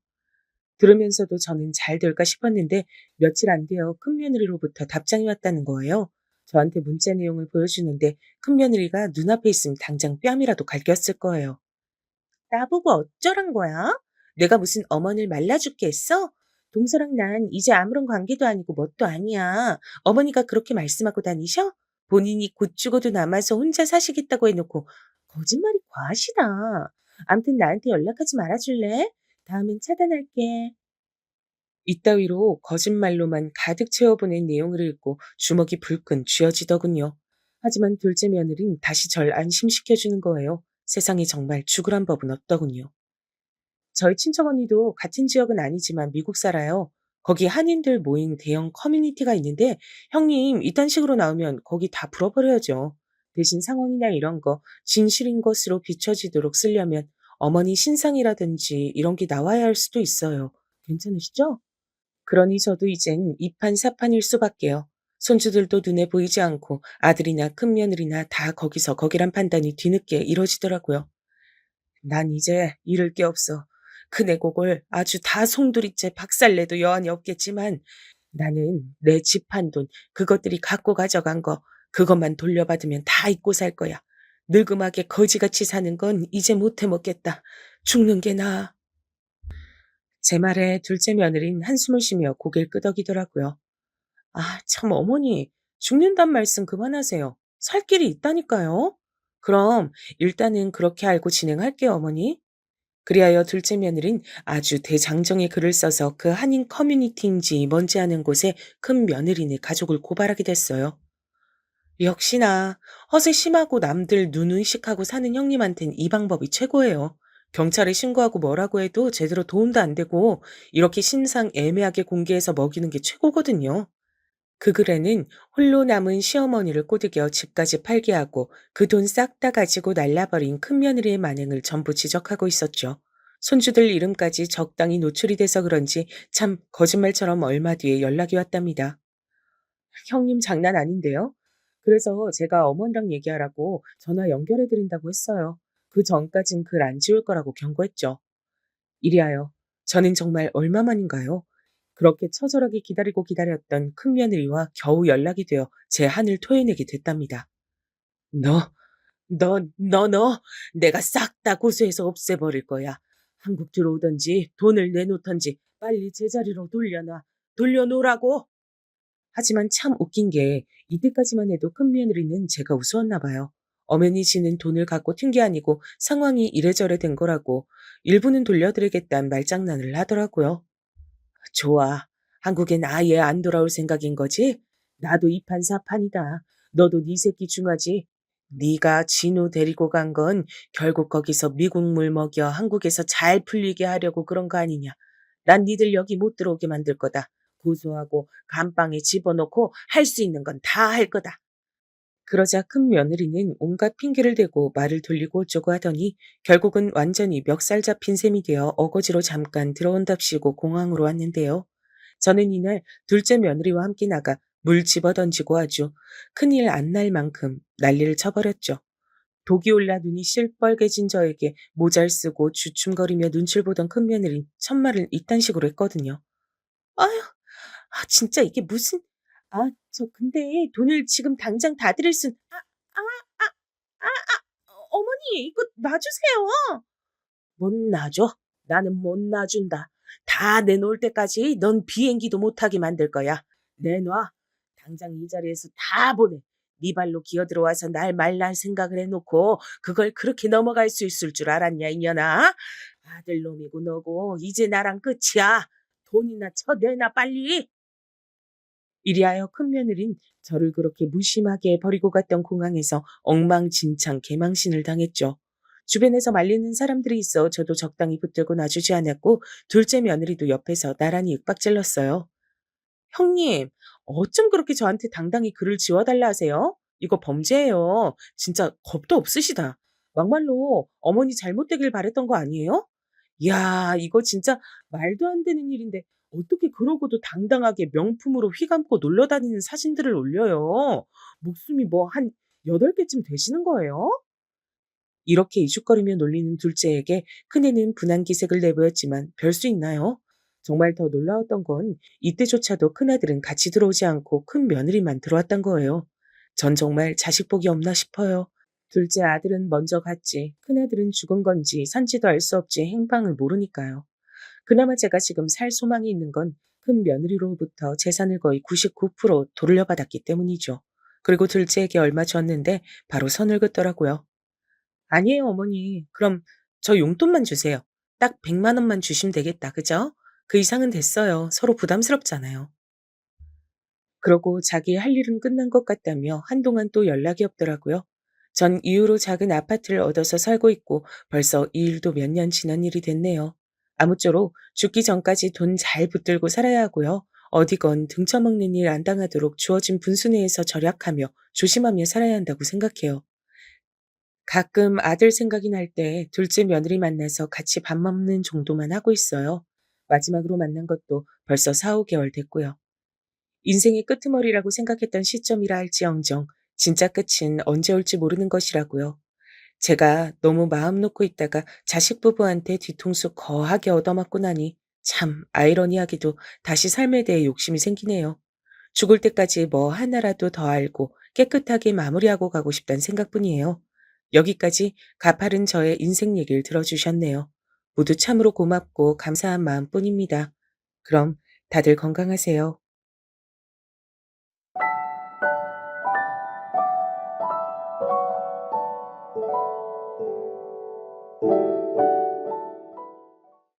들으면서도 저는 잘 될까 싶었는데 며칠 안 되어 큰며느리로부터 답장이 왔다는 거예요. 저한테 문자 내용을 보여주는데 큰며느리가 눈앞에 있으면 당장 뺨이라도 갈겼을 거예요. 나보고 어쩌란 거야? 내가 무슨 어머니를 말라죽게 했어? 동서랑 난 이제 아무런 관계도 아니고 뭣도 아니야. 어머니가 그렇게 말씀하고 다니셔? 본인이 곧 죽어도 남아서 혼자 사시겠다고 해놓고 거짓말이 과하시다. 암튼 나한테 연락하지 말아줄래? 다음엔 차단할게. 이따위로 거짓말로만 가득 채워보낸 내용을 읽고 주먹이 불끈 쥐어지더군요. 하지만 둘째 며느린 다시 절 안심시켜주는 거예요. 세상에 정말 죽으란 법은 없더군요. 저희 친척 언니도 같은 지역은 아니지만 미국 살아요. 거기 한인들 모인 대형 커뮤니티가 있는데 형님 이딴 식으로 나오면 거기 다 불어버려야죠. 대신 상황이나 이런 거 진실인 것으로 비춰지도록 쓰려면 어머니 신상이라든지 이런 게 나와야 할 수도 있어요. 괜찮으시죠? 그러니 저도 이젠 이판사판일 수밖에요. 손주들도 눈에 보이지 않고 아들이나 큰며느리나 다 거기서 거기란 판단이 뒤늦게 이뤄지더라고요. 난 이제 잃을 게 없어. 그네 곡을 아주 다 송두리째 박살내도 여한이 없겠지만 나는 내 집 한 돈, 그것들이 갖고 가져간 거, 그것만 돌려받으면 다 잊고 살 거야. 늙음하게 거지같이 사는 건 이제 못해 먹겠다. 죽는 게 나아. 제 말에 둘째 며느린 한숨을 쉬며 고개를 끄덕이더라고요. 아, 참 어머니, 죽는단 말씀 그만하세요. 살 길이 있다니까요. 그럼 일단은 그렇게 알고 진행할게요, 어머니. 그리하여 둘째 며느린 아주 대장정의 글을 써서 그 한인 커뮤니티인지 뭔지 아는 곳에 큰 며느리네 가족을 고발하게 됐어요. 역시나 허세 심하고 남들 눈 의식하고 사는 형님한텐 이 방법이 최고예요. 경찰에 신고하고 뭐라고 해도 제대로 도움도 안 되고 이렇게 신상 애매하게 공개해서 먹이는 게 최고거든요. 그 글에는 홀로 남은 시어머니를 꼬드겨 집까지 팔게 하고 그 돈 싹 다 가지고 날라버린 큰며느리의 만행을 전부 지적하고 있었죠. 손주들 이름까지 적당히 노출이 돼서 그런지 참 거짓말처럼 얼마 뒤에 연락이 왔답니다. 형님 장난 아닌데요? 그래서 제가 어머니랑 얘기하라고 전화 연결해 드린다고 했어요. 그 전까진 글 안 지울 거라고 경고했죠. 이리하여 저는 정말 얼마만인가요? 그렇게 처절하게 기다리고 기다렸던 큰며느리와 겨우 연락이 되어 제 한을 토해내게 됐답니다. 너, 너, 내가 싹 다 고소해서 없애버릴 거야. 한국 들어오든지 돈을 내놓던지 빨리 제자리로 돌려놓으라고! 하지만 참 웃긴 게 이때까지만 해도 큰며느리는 제가 우스웠나 봐요. 엄연히 지는 돈을 갖고 튄 게 아니고 상황이 이래저래 된 거라고 일부는 돌려드리겠다는 말장난을 하더라고요. 좋아. 한국엔 아예 안 돌아올 생각인 거지? 나도 이판사판이다. 너도 네 새끼 중하지? 네가 진우 데리고 간 건 결국 거기서 미국 물 먹여 한국에서 잘 풀리게 하려고 그런 거 아니냐. 난 니들 여기 못 들어오게 만들 거다. 고소하고 감방에 집어넣고 할 수 있는 건 다 할 거다. 그러자 큰 며느리는 온갖 핑계를 대고 말을 돌리고 어쩌고 하더니 결국은 완전히 멱살 잡힌 셈이 되어 어거지로 잠깐 들어온답시고 공항으로 왔는데요. 저는 이날 둘째 며느리와 함께 나가 물 집어던지고 아주 큰일 안 날 만큼 난리를 쳐버렸죠. 독이 올라 눈이 실뻘개진 저에게 모자를 쓰고 주춤거리며 눈치를 보던 큰 며느린 첫말을 이딴 식으로 했거든요. 아휴, 진짜 이게 무슨, 근데 돈을 지금 당장 다 드릴 어머니, 이거 놔주세요. 못 놔줘. 나는 못 놔준다. 다 내놓을 때까지 넌 비행기도 못하게 만들 거야. 내놔. 당장 이 자리에서 다 보내. 네 발로 기어들어와서 날 말날 생각을 해놓고 그걸 그렇게 넘어갈 수 있을 줄 알았냐, 이년아? 아들놈이고 너고 이제 나랑 끝이야. 돈이나 쳐내놔 빨리. 이리하여 큰며느린 저를 그렇게 무심하게 버리고 갔던 공항에서 엉망진창 개망신을 당했죠. 주변에서 말리는 사람들이 있어 저도 적당히 붙들고 놔주지 않았고 둘째 며느리도 옆에서 나란히 윽박질렀어요. 형님, 어쩜 그렇게 저한테 당당히 글을 지워달라 하세요? 이거 범죄예요. 진짜 겁도 없으시다. 막말로 어머니 잘못되길 바랬던 거 아니에요? 이야, 이거 진짜 말도 안 되는 일인데 어떻게 그러고도 당당하게 명품으로 휘감고 놀러 다니는 사진들을 올려요. 목숨이 뭐 한 8개쯤 되시는 거예요? 이렇게 이죽거리며 놀리는 둘째에게 큰애는 분한 기색을 내보였지만 별 수 있나요? 정말 더 놀라웠던 건 이때조차도 큰아들은 같이 들어오지 않고 큰 며느리만 들어왔던 거예요. 전 정말 자식 복이 없나 싶어요. 둘째 아들은 먼저 갔지. 큰아들은 죽은 건지 산지도 알 수 없지 행방을 모르니까요. 그나마 제가 지금 살 소망이 있는 건 큰 며느리로부터 재산을 거의 99% 돌려받았기 때문이죠. 그리고 둘째에게 얼마 줬는데 바로 선을 긋더라고요. 아니에요, 어머니. 그럼 저 용돈만 주세요. 딱 100만 원만 주시면 되겠다. 그죠? 그 이상은 됐어요. 서로 부담스럽잖아요. 그러고 자기 할 일은 끝난 것 같다며 한동안 또 연락이 없더라고요. 전 이후로 작은 아파트를 얻어서 살고 있고 벌써 이 일도 몇 년 지난 일이 됐네요. 아무쪼록 죽기 전까지 돈 잘 붙들고 살아야 하고요. 어디건 등쳐먹는 일 안 당하도록 주어진 분수 내에서 절약하며 조심하며 살아야 한다고 생각해요. 가끔 아들 생각이 날 때 둘째 며느리 만나서 같이 밥 먹는 정도만 하고 있어요. 마지막으로 만난 것도 벌써 4, 5개월 됐고요. 인생의 끄트머리라고 생각했던 시점이라 할지언정 진짜 끝은 언제 올지 모르는 것이라고요. 제가 너무 마음 놓고 있다가 자식 부부한테 뒤통수 거하게 얻어맞고 나니 참 아이러니하게도 다시 삶에 대해 욕심이 생기네요. 죽을 때까지 뭐 하나라도 더 알고 깨끗하게 마무리하고 가고 싶다는 생각뿐이에요. 여기까지 가파른 저의 인생 얘기를 들어주셨네요. 모두 참으로 고맙고 감사한 마음뿐입니다. 그럼 다들 건강하세요.